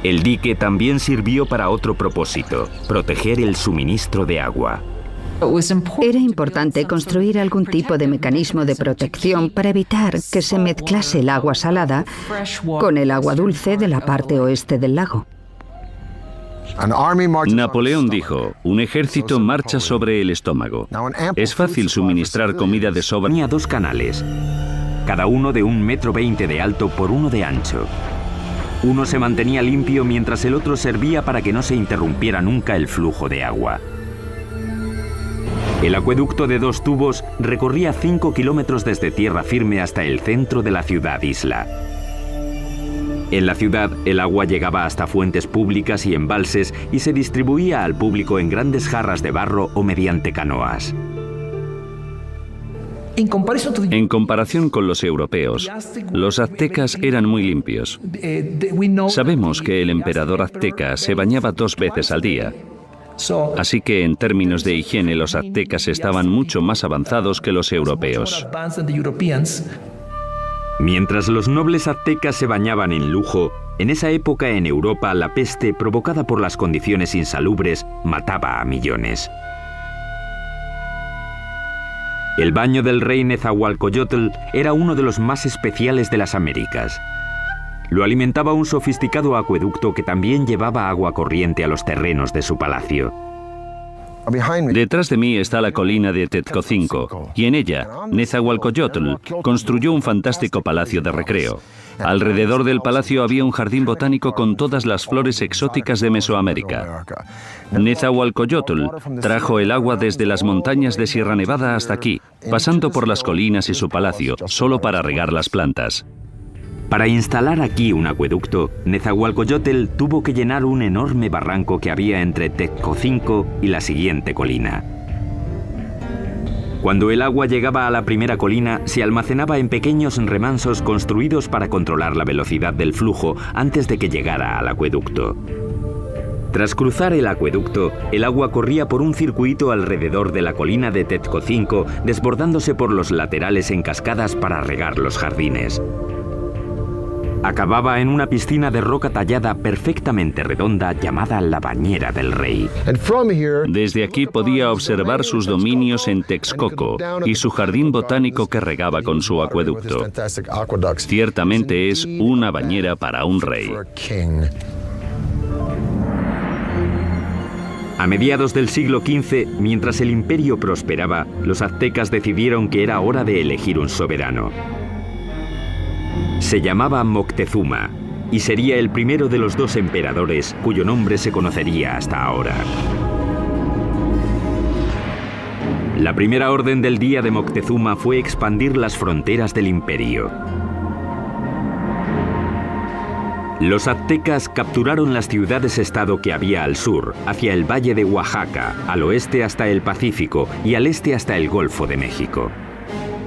El dique también sirvió para otro propósito: proteger el suministro de agua. Era importante construir algún tipo de mecanismo de protección para evitar que se mezclase el agua salada con el agua dulce de la parte oeste del lago. Napoleón dijo: un ejército marcha sobre el estómago. Es fácil suministrar comida de sobra. Tenía 2 canales, cada uno de 1,20 metros de alto por 1 de ancho. Uno se mantenía limpio mientras el otro servía para que no se interrumpiera nunca el flujo de agua. El acueducto de 2 tubos recorría 5 kilómetros desde tierra firme hasta el centro de la ciudad-isla. En la ciudad, el agua llegaba hasta fuentes públicas y embalses y se distribuía al público en grandes jarras de barro o mediante canoas. En comparación con los europeos, los aztecas eran muy limpios. Sabemos que el emperador azteca se bañaba 2 veces al día. Así que en términos de higiene los aztecas estaban mucho más avanzados que los europeos. Mientras los nobles aztecas se bañaban en lujo, en esa época en Europa la peste provocada por las condiciones insalubres mataba a millones. El baño del rey Nezahualcóyotl era uno de los más especiales de las Américas. Lo alimentaba un sofisticado acueducto que también llevaba agua corriente a los terrenos de su palacio. Detrás de mí está la colina de Tezcocinco, y en ella, Nezahualcóyotl construyó un fantástico palacio de recreo. Alrededor del palacio había un jardín botánico con todas las flores exóticas de Mesoamérica. Nezahualcóyotl trajo el agua desde las montañas de Sierra Nevada hasta aquí, pasando por las colinas y su palacio, solo para regar las plantas. Para instalar aquí un acueducto, Nezahualcóyotl tuvo que llenar un enorme barranco que había entre Tezcocinco y la siguiente colina. Cuando el agua llegaba a la primera colina, se almacenaba en pequeños remansos construidos para controlar la velocidad del flujo antes de que llegara al acueducto. Tras cruzar el acueducto, el agua corría por un circuito alrededor de la colina de Tezcocinco, desbordándose por los laterales en cascadas para regar los jardines. Acababa en una piscina de roca tallada perfectamente redonda llamada la Bañera del Rey. Desde aquí podía observar sus dominios en Texcoco y su jardín botánico que regaba con su acueducto. Ciertamente es una bañera para un rey. A mediados del siglo XV, mientras el imperio prosperaba, los aztecas decidieron que era hora de elegir un soberano. Se llamaba Moctezuma y sería el primero de los 2 emperadores cuyo nombre se conocería hasta ahora. La primera orden del día de Moctezuma fue expandir las fronteras del imperio. Los aztecas capturaron las ciudades-estado que había al sur, hacia el valle de Oaxaca, al oeste hasta el Pacífico y al este hasta el Golfo de México.